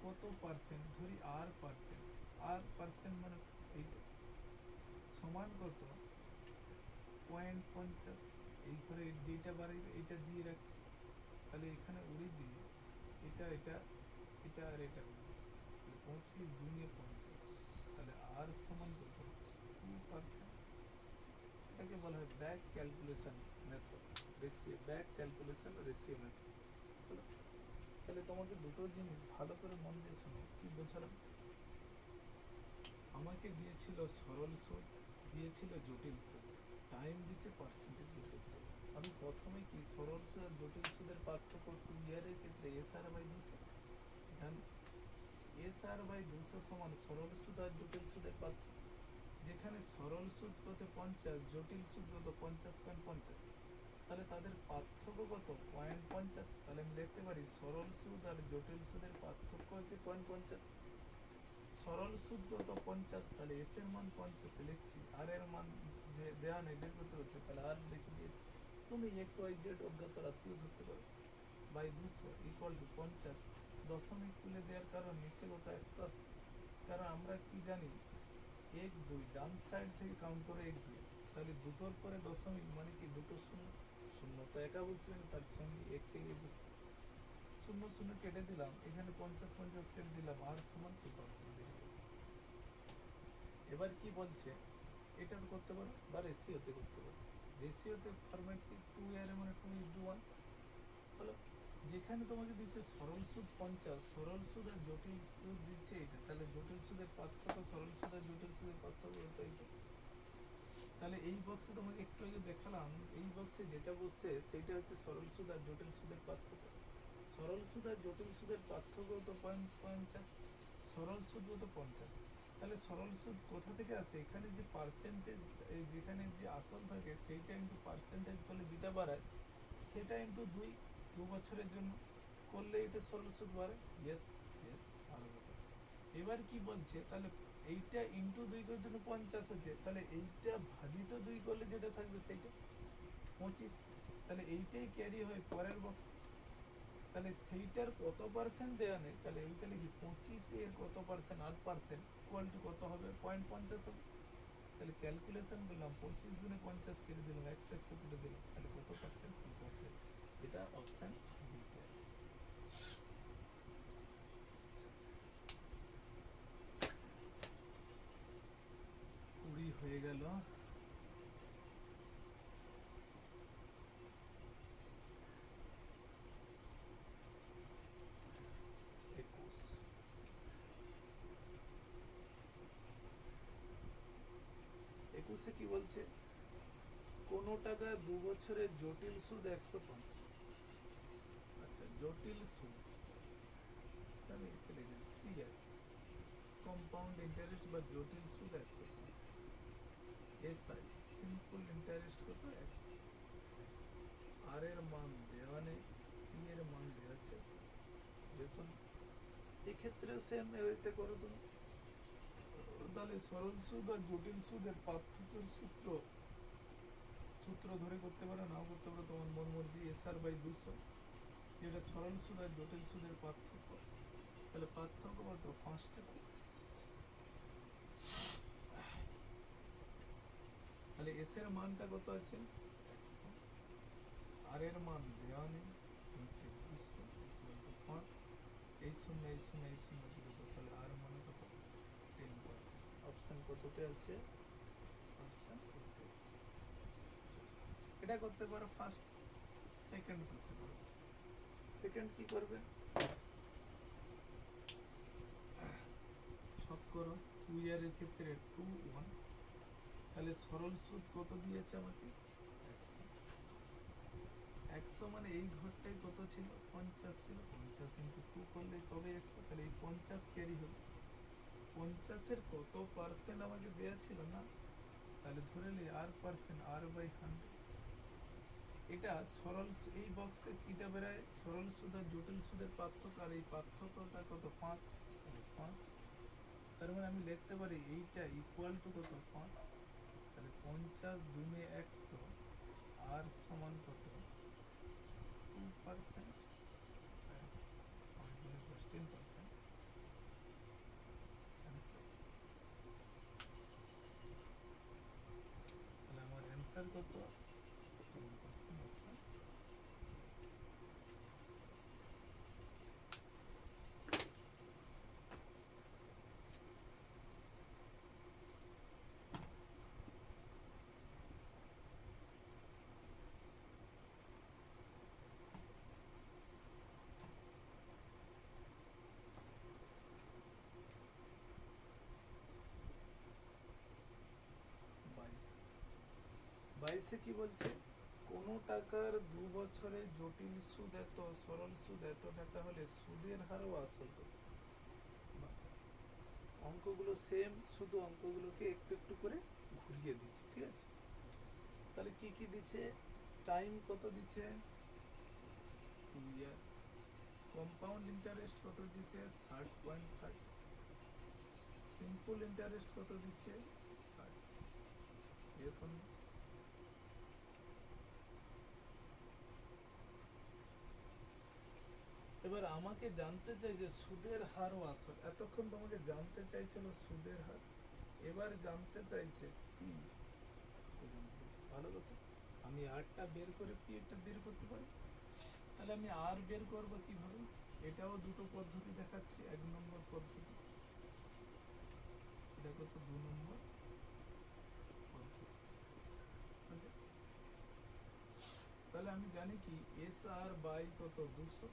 কত পার্সেন্ট ধরি, আর পার্সেন্ট, আর পার্সেন্ট মানে এইটা সমান কত, 0.50, এই করে যেটা বাড়াইবে এটা দিয়ে রাখছি, তাহলে এখানে উড়িয়ে দিয়ে এটা এটা এটা আর এটা, 25 দুনিয়ে 50, তাহলে আর সমান কত, 2%। এটাকে বলা হয় back calculation method, ratio, back calculation ratio method. হলো, তাহলে তোমাকে দুটো জিনিস ভালো করে মন দিয়ে শোনো, কি বোঝালাম, আমাকে দিয়েছিল সরল সুদ, দিয়েছিল জটিল সুদ, টাইম দিয়েছে পার্সেন্টেজ বের করতে হবে। আমি প্রথমে কি সরল সুদ আর জটিল সুদের পার্থক্য 2 ইয়ারের ক্ষেত্রে এসআর বাই 200 জানি, এসআর বাই 200 সমান সরল সুদ আর জটিল সুদের পার্থক্য, যেখানে সরল সুদ কত 50, জটিল সুদ কত 50.50, তাহলে তাদের পার্থক্য কত 0.50, তাহলে আমি লিখতে পারি সরল সুদ আর জটিল সুদের পার্থক্য হচ্ছে 0.50। সরল সুদ কত 50, তাহলে এস এর মান 50 লিখছি, আর এর মান যে দেয়া নেই বের করতে হচ্ছে, তাহলে আর লিখে দিয়েছি। তুমি এক্স ওয়াই জেড অজ্ঞাত রাশিও ধরতে পারো, বাই 200 ইকুয়াল টু 50, দশমিক তুলে দেওয়ার কারণ নিচে কত 180, কারণ আমরা কি জানি 1 2 ডান সাইড থেকে কাউন্ট করে 1 2, তাহলে দুটোর পরে দশমিক মানে কি দুটো শূন্য, শূন্য তো একা বসবে না, তার সঙ্গে 1 কে নিয়ে বসছে, শূন্য শূন্য কেটে দিলাম, এখানে 50 50 কেটে দিলাম, আর সমান 2% দিয়ে দিলাম। এবার কি বলছে, এটার করতে পারো বা রেশিওতে করতে পারো, রেশিওতে ফরম্যাট কি 2 এর মানে 2:1 হলো। যেখানে তোমাকে দিচ্ছে সরল সুদ 50, সরল সুদ আর জটিল সুদ দিচ্ছে এটা, তাহলে জটিল সুদের পার্থক্য সরল সুদ আর জটিল সুদের পার্থক্য তো এটা। তাহলে এই বক্সে তোমাকে একটু আগে দেখালাম, এই বক্সে যেটা বসছে সেটা হচ্ছে সরল সুদ আর জটিল সুদের পার্থক্য। সরল সুদ আর জটিল সুদের পার্থক্য তো 50, সরল সুদ তো 50। তাহলে সরল সুদ কোথা থেকে আসে? এখানে যে পার্সেন্টেজ, যেখানে যে আসল থাকে সেইটা ইন্টু পার্সেন্টেজ করলে যেটা বাড়ায় সেটা ইন্টু 2 বছরের জন্য করলে এটা সরল সুদ বাড়ে। ইয়েস, ইয়েস, ভালো কথা। এবার কি বলছে, তাহলে এইটা ইন্টু 2 করে দিলে 50 হচ্ছে, তাহলে এইটা ভাজিত 2 করলে যেটা থাকবে সেইটা 25। তাহলে এইটাই ক্যারি হয় পরের বক্স। তাহলে সেইটার কত পার্সেন্ট দেওয়া নেই, তাহলে এইটা লিখি 25 এর কত পার্সেন্ট, 8% ইকুয়াল টু কত হবে, 0.50 হবে। তাহলে ক্যালকুলেশন করলাম, 25 গুণে 50 কেটে দিলাম, 100 কেটে দিলাম, তাহলে কত পার্সেন্ট, 2%। এটা অপশন বিতে আছে। আচ্ছা, 20 হয়ে গেল। 21, 21 কি বলছে, কোন টাকা 2 বছরের জটিল সুদ 105। আচ্ছা, জটিল সুদ আমি এখানে লিখি সিআই, কম্পাউন্ড ইন্টারেস্ট বা জটিল সুদ 105। এসআই, সিম্পল ইন্টারেস্ট কত, 100। আর এর মান দেওয়া নেই, টি এর মান দেওয়া আছে। দেখুন এক্ষেত্রে সেম এতে করো তুমি। তাহলে সরল সুদ আর জটিল সুদের পার্থক্যের সূত্র, সূত্র ধরে করতে পারো, নাও করতে পারো, তোমার মন মর্জি। এসআর বাই 200, যেটা সরল সুদ আর জটিল সুদের পার্থক্য। তাহলে পার্থক্য কত, 5 টাকা। তাহলে এস এর মানটা কত আছে, 100। আর এর মান দেওয়া নেই, নিচে 200 ইকুয়াল টু 5। এই শূন্য এই শূন্য এই শূন্য দিলে তো, তাহলে আর মানে কত, 10%। অপশন কততে আছে, অপশন এতে আছে। এটা করতে পারো ফার্স্ট। সেকেন্ড করতে পারো। সেকেন্ড কি করবে, সব করো। 2 ইয়ারের ক্ষেত্রে 2:1। তাহলে সরল সুদ কত দিয়েছে আমাকে, 100। 100 মানে এই ঘরটাই কত ছিল, 50 ছিল। 50 ইন্টু 2 করলে তবে 100, তাহলে এই 50 ক্যারি হবে। 50 এর কত পার্সেন্ট আমাকে দেওয়া ছিল না, তাহলে ধরে নি আর পার্সেন্ট, আর বাই 100। এটা সরল এই বক্সে কিটা বেরায়, সরল সুদ আর জটিল সুদের পার্থক্য, আর এই পার্থক্যটা কত, 5। তাহলে 5, তার মানে আমি লিখতে পারি এইটা ইকুয়াল টু কত, 5। তাহলে 50 দুনে 100, আর সমান কত, 2%। 5 গুণে 10, 10%। অ্যান্সার, তাহলে আমার অ্যান্সার কত, 10%। অপশন। 22, 22 কি বলছে, কোন টাকার 2 বছরে জটিল সুদ এত, সরল সুদ এত টাকা হলে সুদের হার ও আসল কত। অঙ্কগুলো সেম, শুধু অঙ্কগুলোকে একটু একটু করে ঘুরিয়ে দিচ্ছে, ঠিক আছে। তাহলে কি কি দিচ্ছে, টাইম কত দিচ্ছে, 2 ইয়ার। কম্পাউন্ড ইন্টারেস্ট কত দিচ্ছে, 60.60। সিম্পল ইন্টারেস্ট কত দিচ্ছে, 60। Yes or no. এবার আমাকে জানতে চাই যে সুদের হার ও আসল, এতক্ষণ তোমাকে জানতে চাইছিল সুদের হার, এবার জানতে চাইছে পি। ভালো কথা, আমি আরটা বের করে পি এটা বের করতে পারি। তাহলে আমি আর বের করবো কিভাবে, এটাও দুটো পদ্ধতি দেখাচ্ছি। 1 নম্বর পদ্ধতি, এটা কত, 2 নম্বর পদ্ধতি। জানি কি এস আর বাই কত 200,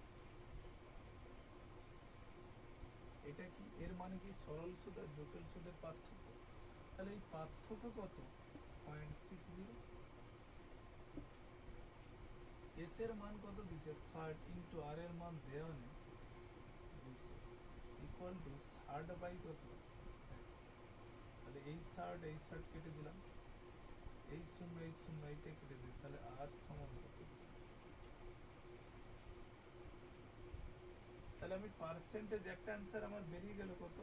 এটা কি এর মানে কি সরল সুদ আর জটিল সুদের পার্থক্য। তাহলে এই পার্থক্য কত 0.60, এস এর মান কত দিচ্ছে 60 ইন্টু আর এর মান দেওয়া নেই 200 ইকুয়াল টু 60 বাই কত 100। তাহলে এই 60 কেটে দিলাম, এই শূন্য এইটা কেটে দিই, তাহলে আর সমান কত। তাহলে আমি পার্সেন্টেজ একটা অ্যান্সার আমার বেরিয়ে গেল কত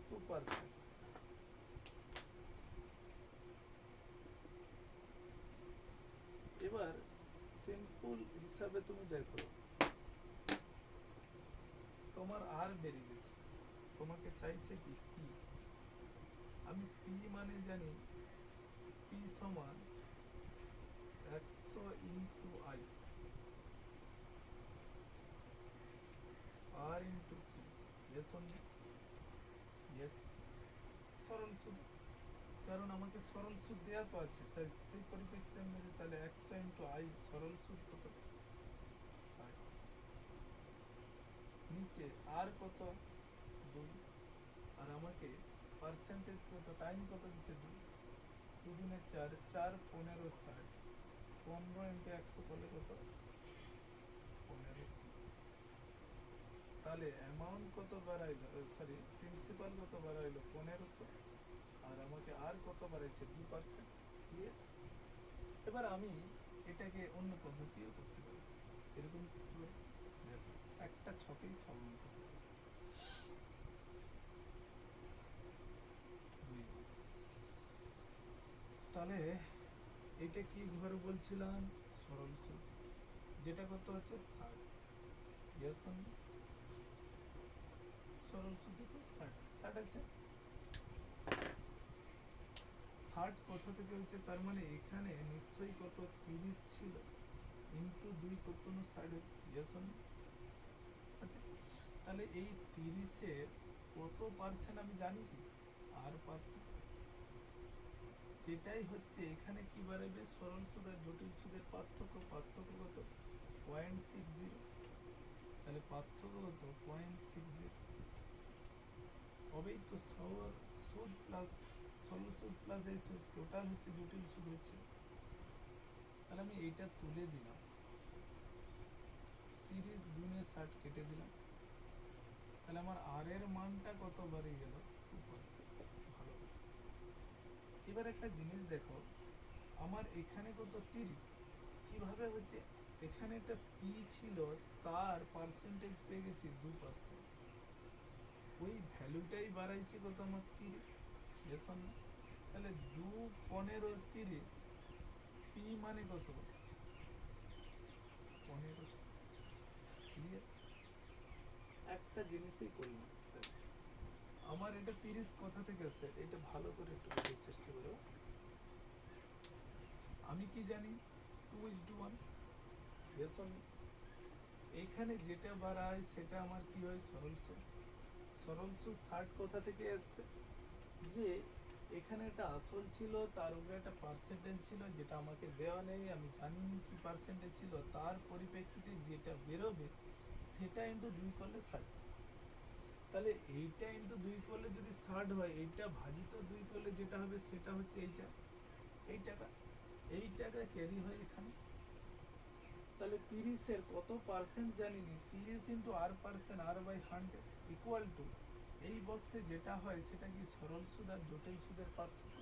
2%। এবার সিম্পল হিসাবে তুমি দেখো তোমার আর বেরিয়ে গেছে, তোমাকে চাইছে কি পি। আমি পি মানে জানি পি সমান 100 into I R into T, yes on yes, সরল সুদ, কারণ আমাকে সরল সুদ দেওয়া তো আছে, তাই সেই পরিপ্রেক্ষিতে আমি বলি তাহলে 100 ইন্টু আই সরল সুদ কত 60, নিচে আর কত 2, আর আমাকে পার্সেন্টেজ কত টাইম কত দিচ্ছে 2, 2 দুনে 4, 4 15 60, 15 ইন্টু 100 করলে কত 1500। তাহলে অ্যামাউন্ট কত বাড়াইলো, সরি প্রিন্সিপাল কত বাড়াইলো 1500, আর আমাকে আর কত বাড়াইছে 2% দিয়ে। এবার আমি এটাকে অন্য পদ্ধতিও করতে পারি, এরকম দেখো একটা ছকেই সমান করতে পারি। তাহলে এটা কি ঘর বলছিলাম সরল সুদ, যেটা কত আছে 60, ইয়েস অন সরল সুদ কত 60 আছে, 60 কোথা থেকে হচ্ছে, তার মানে এখানে নিশ্চয়ই কত 30 ছিল ইন্টু 2 কত 60 হচ্ছে, ইয়েস অন। আচ্ছা তাহলে এই 30-এর কত পার্সেন্ট আমি জানি কি আর পার্সেন্ট, যেটাই হচ্ছে এখানে কি বাড়াবে সরল সুদ আর জটিল সুদের পার্থক্য, পার্থক্য কত 0.60, তাহলে পার্থক্য কত 0.60, তবেই তো সরল সুদ প্লাস সরল সুদ প্লাস এই সুদ টোটাল হচ্ছে জটিল সুদ হচ্ছে। তাহলে আমি এইটা তুলে দিলাম, 30 দুনে 60 কেটে দিলাম, তাহলে আমার আর এর মানটা কত বাড়িয়ে গেল 2%। ভালো, এবার একটা জিনিস দেখো আমার এখানে কত 30, কিভাবে হচ্ছে এখানে একটা পি ছিল তার পার্সেন্টেজ পেয়ে গেছি 2%, ওই ভ্যালুটাই বাড়াইছি কত আমার 30, ইয়েস অর নো। তাহলে 2 15 30, পি মানে কত 1500, ক্লিয়ার। একটা জিনিসই করলাম, আমার এটা 30 কোথা থেকে আসে এটা ভালো করে একটু বোঝার চেষ্টা করো। আমি কি জানি 2:1, ইয়েস অর নো। এইখানে যেটা বাড়ায় সেটা আমার কি হয় সরল সুদ, সরল সুদ 60 কোথা থেকে এসছে, যে এখানে একটা আসল ছিল তার উপরে একটা পার্সেন্টেজ ছিল যেটা আমাকে দেওয়া নেই, আমি জানি না কি পার্সেন্টেজ ছিল, তার পরিপ্রেক্ষিতে যেটা বেরোবে সেটা ইন্টু 2 করলে 60। তাহলে এইটা ইন্টু 2 করলে যদি 60 হয়, এইটা ভাজিত 2 করলে যেটা হবে সেটা হচ্ছে এইটা, এই টাকা, এই টাকা ক্যারি হয় এখানে। তাহলে 30-এর কত পার্সেন্ট জানিনি, 30 into R percent R by 100 equal to এই বক্সে যেটা হয় সেটা কি সরল সুদ আর জটিল সুদের পার্থক্য,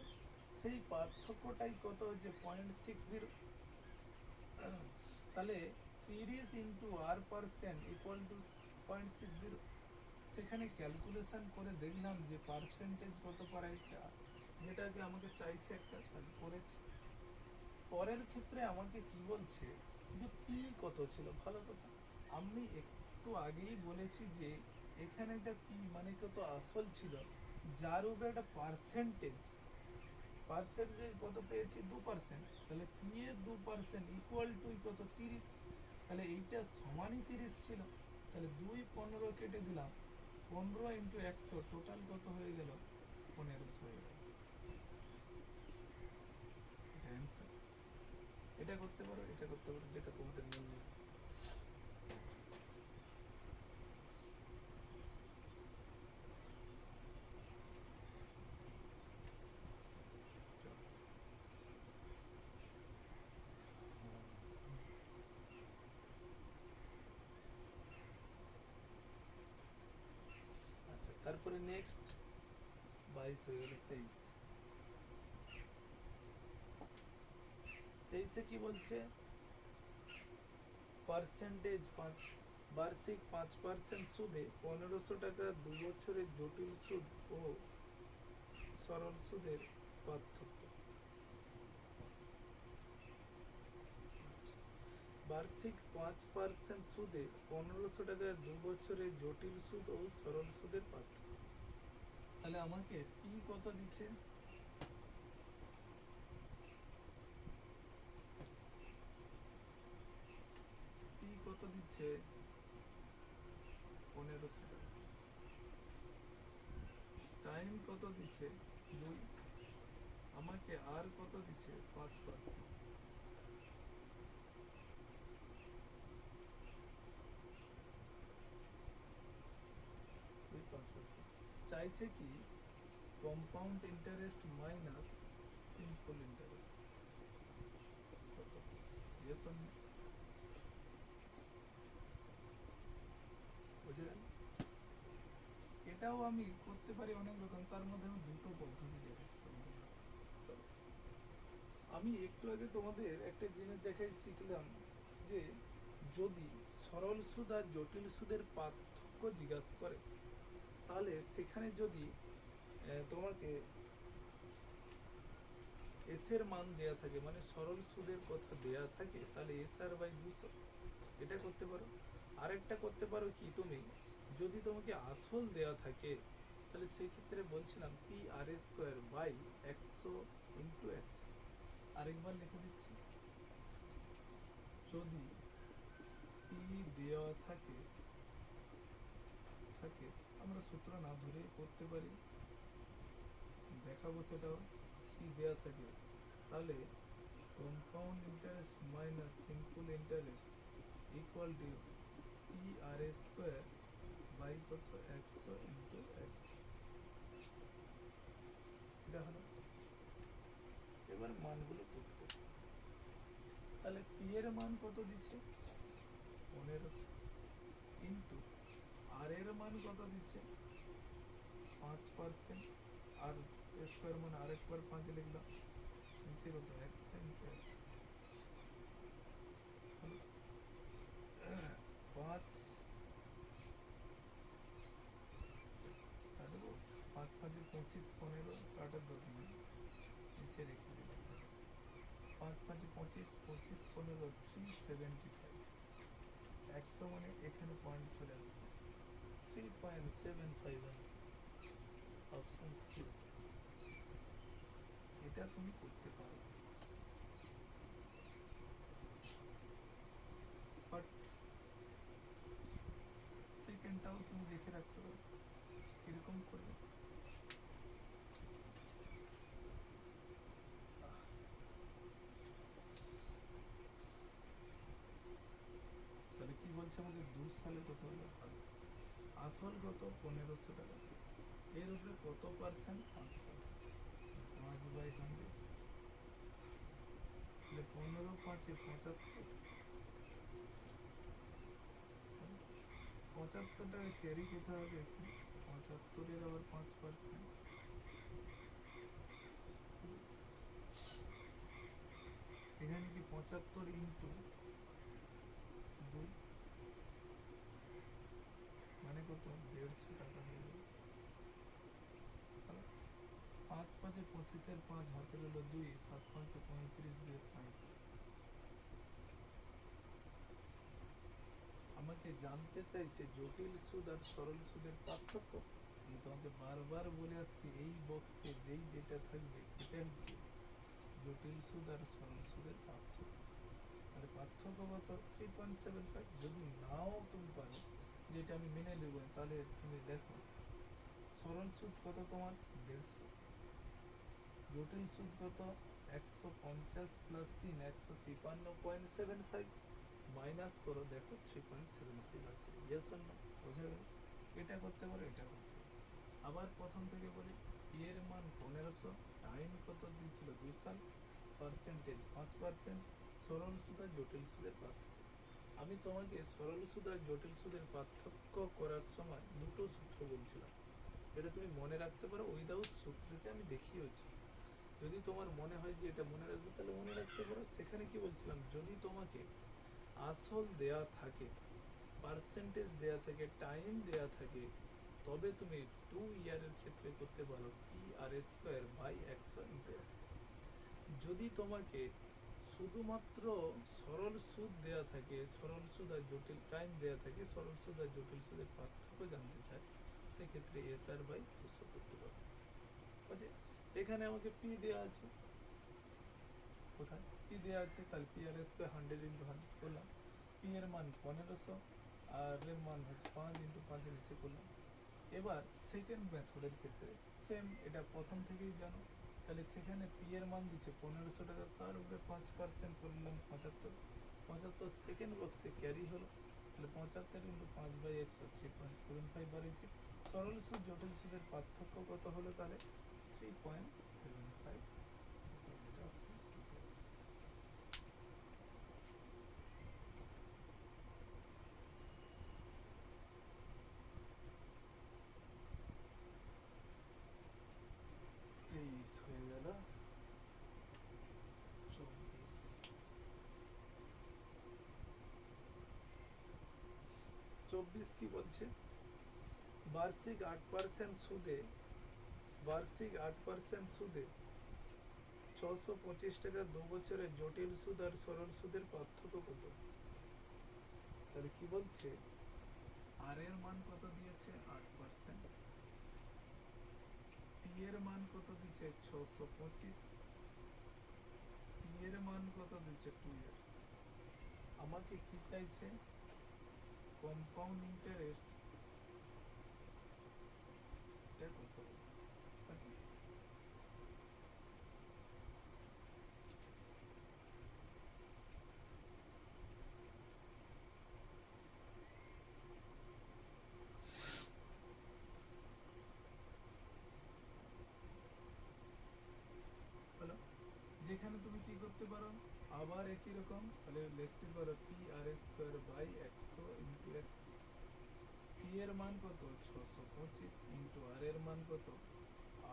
সেই পার্থক্যটাই কত হচ্ছে 0.60। তাহলে 30 into R percent equal to 0.60, সেখানে ক্যালকুলেশন করে দেখলাম যে পার্সেন্টেজ কত করাইছে, যেটাকে আমাকে চাইছে একটা, তাহলে করেছি। পরের ক্ষেত্রে আমাকে কি বলছে যে পি কত ছিল, ভালো কথা, আমি একটু আগেই বলেছি যে এখানে একটা পি মানে কত আসল ছিল যার উপরে একটা পার্সেন্টেজ, পার্সেন্টেজ কত পেয়েছি 2%, তাহলে পি এর 2% ইকুয়াল টু কত 30, তাহলে এইটা সমানই 30 ছিল, তাহলে 2 15 কেটে দিলাম, 15 ইন্টু 100 টোটাল কত হয়ে গেল 1500 হয়ে গেল, এটা অ্যান্সার। এটা করতে পারো, এটা করতে পারো, যেটা তোমাদের মন নিচ্ছে। আচ্ছা, তারপরে নেক্সট 22 হয়ে গেল 23। 23-এ কি বলছে? পার্সেন্টেজ 5, বার্ষিক 5% সুদে 1500 টাকা 2 বছরের জটিল সুদ ও সরল সুদের পার্থক্য। বার্ষিক 5% সুদে 1500 টাকা 2 বছরের জটিল সুদ ও সরল সুদের পার্থক্য। তাহলে আমাকে পি কত দিচ্ছে? পি কত দিচ্ছে? 1500 টাকা। টাইম কত দিচ্ছে? 2। আমাকে আর কত দিচ্ছে? 5%। 5%। চাইছে কি? Compound interest minus simple interest কত? Yes or no? বুঝলেন? এটাও আমি করতে পারি অনেক রকম, তার মধ্যে আমি দুটো পদ্ধতি দেখাচ্ছি তোমাদের। চলো, আমি একটু আগে তোমাদের একটা জিনিস দেখাই শিখলাম যে যদি সরল সুদ আর জটিল সুদের পার্থক্য জিজ্ঞাসা করে, তাহলে সেখানে যদি তোমাকে এস এর মান দেয়া থাকে, মানে সরল সুদের কথা দেয়া থাকে, তাহলে এস আর বাই 200 এটা করতে পারো। আরেকটা করতে পারো কি, তুমি যদি তোমাকে আসল দেয়া থাকে, তাহলে সেই ক্ষেত্রে বলছিলাম P R A square by 100 into 100। আরেকবার লিখে দিচ্ছি, যদি পি দেওয়া থাকে থাকে আমরা সূত্র না ধরে করতে পারি, দেখাবো সেটাও। পি দেওয়া থাকে, তাহলে compound interest minus simple interest equal to P R A square by কত? 100 ইন্টু 100। এটা হলো। এবার মানগুলো পুট করি। তাহলে পি এর মান কত দিচ্ছে? 1500 ইন্টু আর এর মান কত দিচ্ছে? 5%। আর স্কোয়ার মানে আরেকবার 5 লিখলাম, নিচে কত? 100 ইন্টু 100। 5 কাটবো, 5 5 25, 15 কাটার দরকার নেই, নিচে রেখে দিলাম। 5 5 25, 25 15 375। 100 মানে এখানে পয়েন্ট চলে আসবে, 3.75 আনসার, অপশন সি। এটা তুমি করতে পারো, বাট সেকেন্ডটাও তুমি দেখে রাখতে পারো কিরকম করবে। তাহলে কি বলছে আমাকে? 2 সালে কত হলো? আসল কত? 1500 টাকা। এর উপরে কত পার্সেন্ট? 5%। 5 বাই 100, তাহলে 15 5 75। 75 টাকা ক্যারি কোথায় হবে এখানে? 75-এর আবার 5%। এখানে কি 75 ইন্টু 2 মানে কত? 150 টাকা হয়ে যাবে। 5 5 25-এর 5 হাতে হলো 2, 7 5 35, 2 37। আমাকে জানতে চাইছে জটিল সুদ আর সরল সুদের পার্থক্য। আমি তোমাকে বারবার বলে আসছি, এই বক্সে যেই যেটা থাকবে সেটা হচ্ছে জটিল সুদ আর সরল সুদের পার্থক্য। আর পার্থক্য কত? 3.75। যদি নাও তুমি পারো, যেটা আমি মেনে নেব, তাহলে তুমি দেখো সরল সুদ কত তোমার? 150। জটিল সুদ কত? 150 প্লাস 3 153.75 মাইনাস করো, দেখো 3.75 আসে। Yes or no? বোঝা গেল? এটা করতে পারো, এটা করতে পারো। আবার প্রথম থেকে বলি, পি এর মান 1500, টাইম কত দিয়েছিল 2 সাল, পার্সেন্টেজ 5%, সরল সুদ আর জটিল সুদের পার্থক্য। আমি তোমাকে সরল সুদ আর জটিল সুদের পার্থক্য করার সময় দুটো সূত্র বলছিলাম, এটা তুমি মনে রাখতে পারো। উইদাউট সূত্রতে আমি দেখিয়েছি। যদি তোমার মনে হয় যে এটা মনে রাখবে তাহলে মনে রাখতে পারো। সেখানে কি বলছিলাম, যদি তোমাকে আসল দেয়া থাকে, পার্সেন্টেজ দেয়া থাকে, টাইম দেয়া থাকে, তবে তুমি 2 ইয়ারের ক্ষেত্রে করতে পারো P R square by 100 into 100। যদি তোমাকে শুধুমাত্র সরল সুদ দেয়া থাকে, সরল সুদ আর জটিল টাইম দেয়া থাকে, সরল সুদ আর জটিল সুদের পার্থক্য জানতে চায়, সেক্ষেত্রে এস আর বাই 200 করতে পারো। বুঝে? এখানে আমাকে পি দেয়া আছে, কোথায় পি দেয়া আছে, তাহলে পি আর স্কোয়ার 100 ইন্টু 100 করলাম। পি এর মান 1500 আর এর মান হচ্ছে 5 ইন্টু 5 এর নিচে করলাম। এবার সেকেন্ড মেথডের ক্ষেত্রে সেম, এটা প্রথম থেকেই জানো। তাহলে সেখানে পি এর মান দিচ্ছে 1500 টাকা, তার উপরে 5% করলাম 75, 75 সেকেন্ড বক্সে ক্যারি হলো। তাহলে 75 ইন্টু 5 বাই 100 3.75 বাড়িয়েছে। সরল সুদ জটিল সুদের পার্থক্য কত হলো তাহলে 3.75। এটা অপশন সি আছে। তেইশ হয়ে গেল, 24। 24 কি বলছে, বার্ষিক 8% সুদে, বার্ষিক 8% সুদে 625 টাকা 2 বছরে জটিল সুদ আর সরল সুদের পার্থক্য কত? তাহলে কি বলছে, আর এর মান কত দিয়েছে 8%, পি এর মান কত দিচ্ছে 625, পি এর মান কত দিচ্ছে 2 ইয়ার। আমাকে কি চাইছে, কম্পাউন্ড ইন্টারেস্ট এটা কত? আচ্ছা, হলো, যেখানে তুমি কি করতে পারো, আবার একই রকম, তাহলে লিখতে পারো P R square by 100 into 100। P এর মান কত 625 ইন্টু আর এর মান কত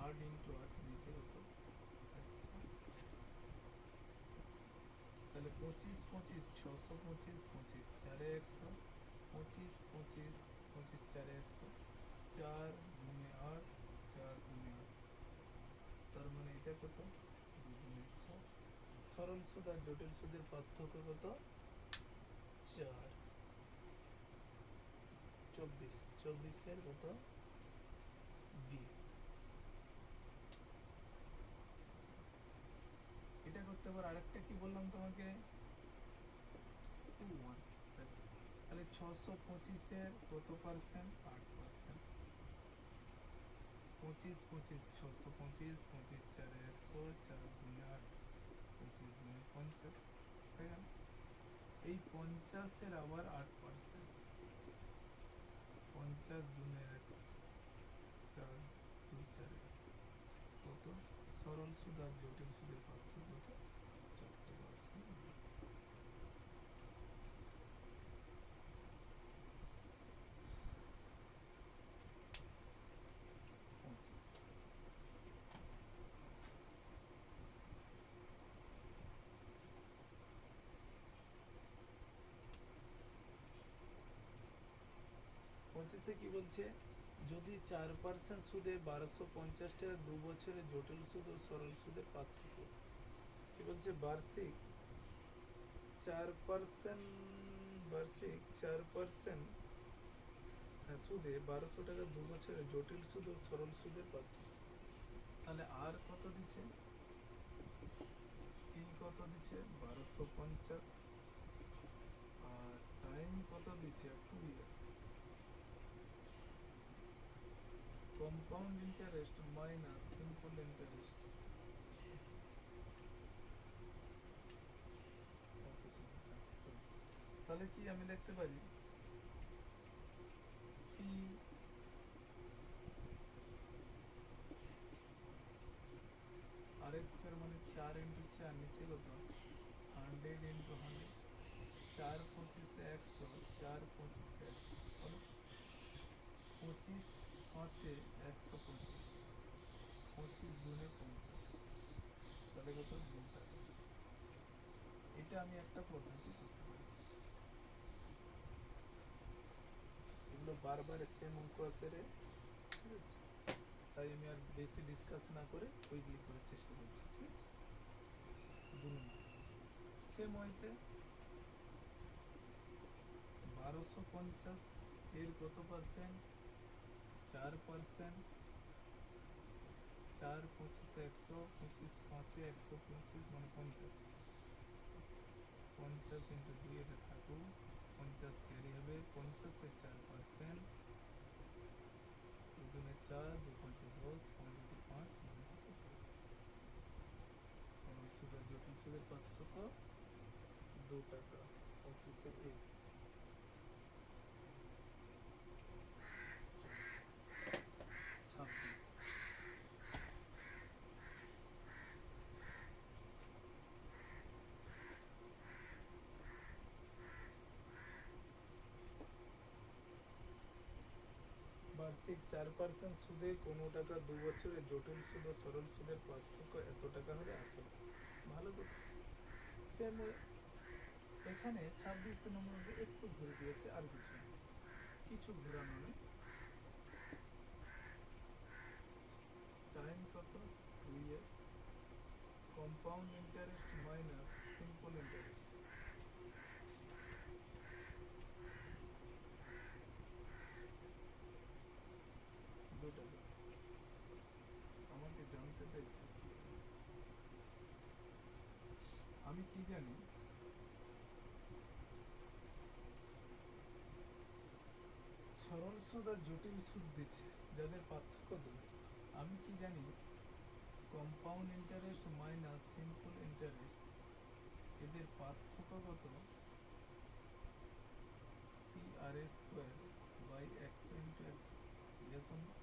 8 ইন্টু 8 নিচে কত 100। তাহলে 25 25 625 25 4 100, 25 25 25 4 100, 4 গুণে 8, 4 গুণে 8, তার মানে এটা কত 2 গুণে 6। সরল সুদ আর জটিল সুদের পার্থক্য কত 4, 24, 24 এর কত বি। এটা করতে পারো। আরেকটা কি বললাম তোমাকে, 2 1, তাহলে 625 কত পার্সেন্ট 8%, 25 25 625 25 4 100, 4 গুণে 8, 25 গুণে 50 হয়ে গেল। এই 50 আবার 8%, 50 গুণে 1, 4 2 4 কত, সরল সুদ আর জটিল সুদের পার্থক্য কত 4টে অপশন। 25 25 কি বলছে, যদি 4% সুদে 1250 টাকা 2 বছরে জটিল সুদ ও সরল সুদের পার্থক্য। কি বলছে, বার্ষিক 4%, বার্ষিক 4% সুদে 1200 টাকা 2 বছরে জটিল সুদ ও সরল সুদের পার্থক্য। তাহলে আর কত দিচ্ছে, পি কত দিচ্ছে 1250, আর টাইম কত দিচ্ছে 2 year. Compound interest minus simple interest, তাহলে কি আমি লিখতে পারি পি আর স্কোয়ার মানে 4 × 4, নিচে কত 100 × 100, 4 25 100, 4 25 100 বলো, 25 5 125, 25 2 50, তাহলে কত 2 টাকা। এটা আমি একটা পদ্ধতি করতে পারি। এগুলো বারবার সেম অঙ্ক আছে রে, ঠিক আছে, তাই আমি আর বেশি ডিসকাস না করে ওইগুলি করার চেষ্টা করছি, ঠিক আছে। 2 নম্বর সেম ওয়েতে 1250 এর কত পার্সেন্ট, 4%, 4 25 100, 25 5 125 মানে 50, 50 × 2 এটা থাকুক, 50 ক্যারি হবে, 50 এর 4%, 2 2 4, 2 5 10, 5 5 মানে কত, সরল সুদ আর জটিল সুদের পার্থক্য 2 টাকা, 25 এর 1। বার্ষিক 4% সুদে কোনো টাকা 2 বছরে জটিল সুদ ও সরল সুদের পার্থক্য এত টাকা হলে আসল। ভালো কথা। সেম এখানে 26 নম্বর একটু ধরে দিয়েছে, আর কিছু না, কিছু ঘোরানো নেই। টাইম কত 2 year, compound interest minus simple interest, আমাকে জানতে চাইছে আমি কি জানি সরল সুদ আর জটিল সুদ দিচ্ছে যাদের পার্থক্য 2, আমি কি জানি compound interest minus simple interest এদের পার্থক্য কত, P R square by 100 × 100, yes or no.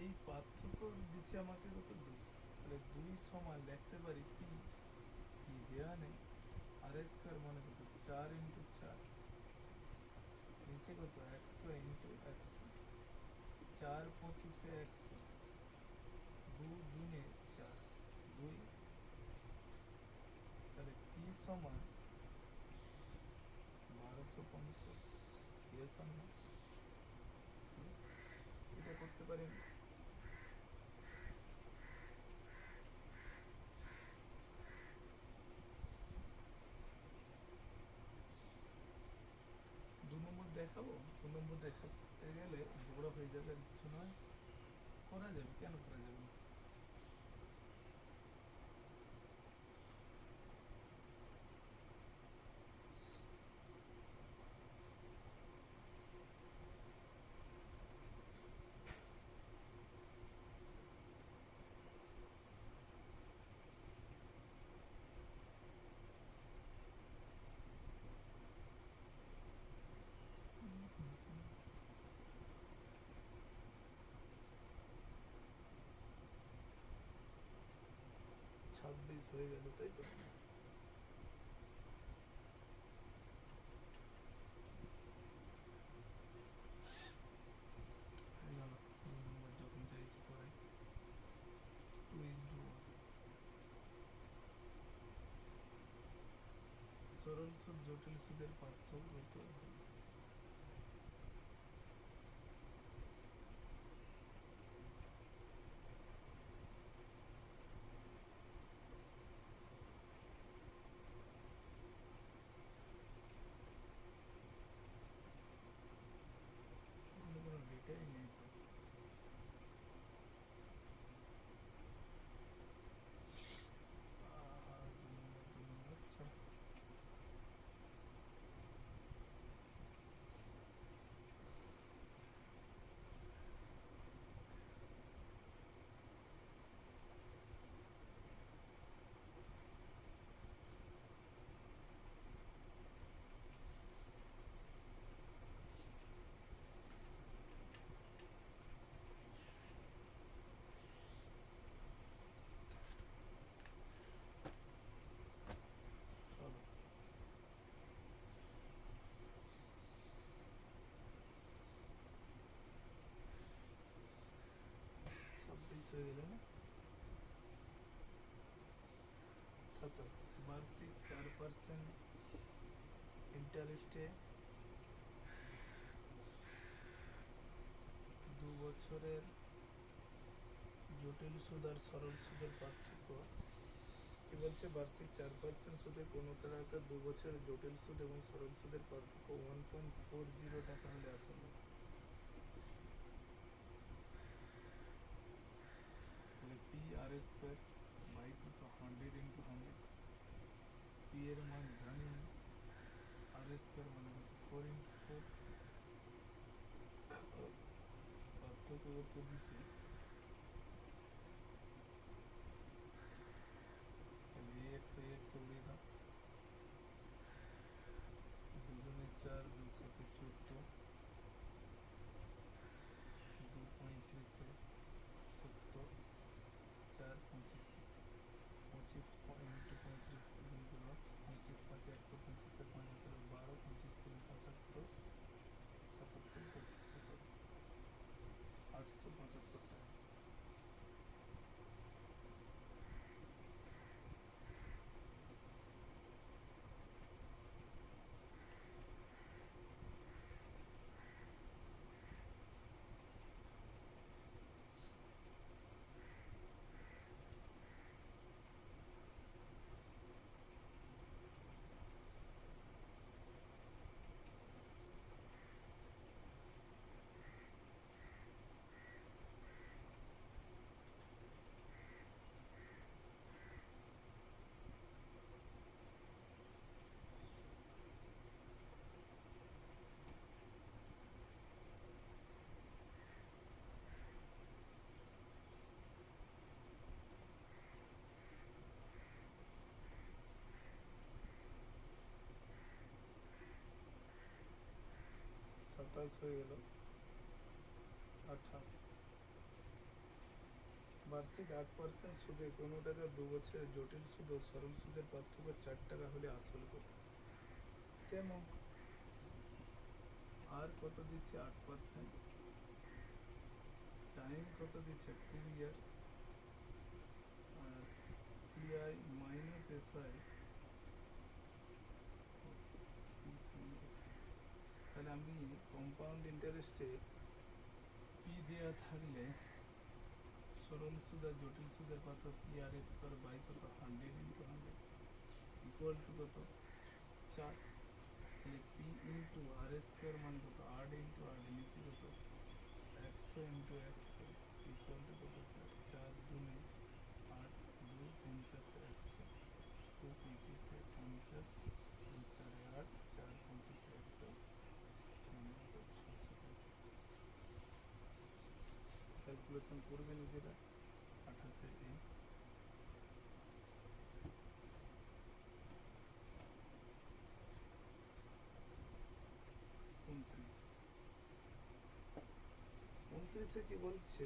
এই পার্থক্য দিচ্ছে আমাকে কত 2, তাহলে 2 সমান লিখতে পারি পি, পি দেওয়া নেই, আর স্কোয়ার মানে কত 4 × 4, নিচে কত 100 × 100, 4 25 100, 2 2 4, 2, তাহলে পি সমান 1250, ইয়েস অর নো। এটা করতে পারি না। দেখাবো 2 নম্বর দেখাতে গেলে বড় হয়ে যাবে, কিছু নয়, করা যাবে, কেন করা যাবে না। ছাব্বিশ হয়ে গেল, তাই তো। যখন চাইছি করাই, সরল সুদ জটিল সুদের পার্থক্য তো কোনো ডেটাই নেই তো। আচ্ছা 27 বার্ষিক 4% ইন্টারেস্টে 2 বছরের জটিল সুদ আর সরল সুদের পার্থক্য। কি বলছে, বার্ষিক 4% সুদে কোনো টাকা 2 বছরের জটিল সুদ এবং সরল সুদের পার্থক্য 1.40 টাকা হলে আসলে তাহলে পি আর স্কোয়ার বাই কত 100 × 100। পি এর মান জানি না, আর স্কোয়ার মানে কত 4 × 4। পার্থক্য কত দিচ্ছে, তাহলে এক্স উড়িয়ে দাও, 2 × 4 2 × 7 14, 2 × 35 70, 4 × 25 25 × 35 গুণ করো, 25 5 125 এর 5 12 25 3 75 77 25 27 875 টাকা। সাতাশ হয়ে গেল 28। বার্ষিক 8% সুদে কোনো টাকা 2 বছরের জটিল সুদ ও সরল সুদের পার্থক্য 4 টাকা হলে আসল কত। সেম অঙ্ক, আর কত দিচ্ছে 8%, টাইম কত দিচ্ছে 2 ইয়ার, আর সিআই মাইনাস এসআই। তাহলে আমি কম্পাউন্ড ইন্টারেস্টে পি দেওয়া থাকলে সরল সুদ আর জটিল সুদের পার্থক্য পি আর স্কোয়ার বাই কত 100 × 100 ইকুয়াল টু কত 4। তাহলে পি ইন্টু আর স্কোয়ার মান কত 8 × 8 নিচে কত 100 × 100 ইকুয়াল টু কত 4 4 2 8 2 50 100 2 25 50 2 4 8 4 25 100 মানে কত 625। ক্যালকুলেশন করবে নিজেরা। 28 এ 29 কি বলছে,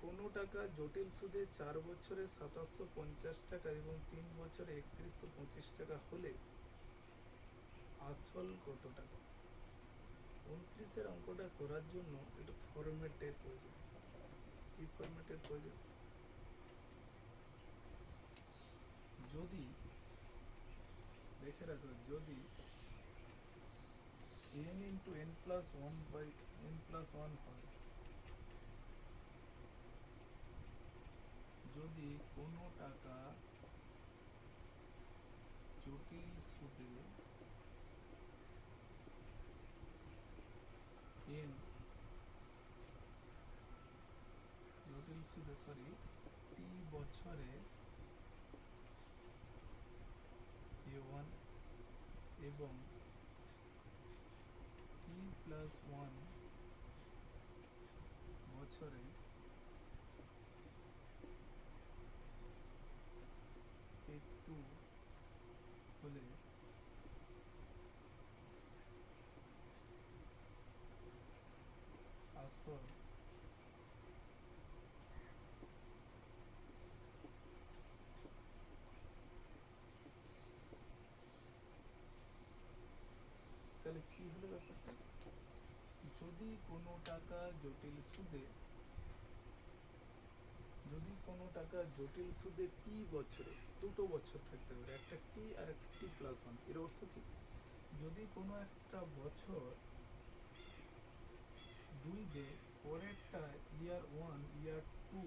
কোনো টাকা জটিল সুদে 4 বছরে 2750 টাকা এবং 3 বছরে 3125 টাকা হলে আসল কত টাকা। 29 অঙ্কটা করার জন্য একটু ফরম্যাটের প্রয়োজন। কি ফরম্যাটের প্রয়োজন, যদি দেখে রাখো, যদি n × n+1 হয়, যদি কোনো টাকা জটিল সুদে n জটিল সুদে t বছরে a1 এবং t+1 বছরে a2 হলে আসল তাহলে কি হলো ব্যাপারটা, যদি কোনো টাকা জটিল সুদে যদি কোনো টাকা জটিল সুদে টি বছরে, দুটো বছর থাকতে পারে, একটা টি আর একটা টি প্লাস ওয়ান, এর অর্থ কি? যদি কোনো একটা বছর দুই দেয়, পরেরটা ইয়ার ওয়ান ইয়ার টু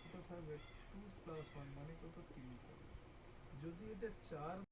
কত থাকবে, টু প্লাস ওয়ান মানে কত, তিন থাকবে। যদি এটা চার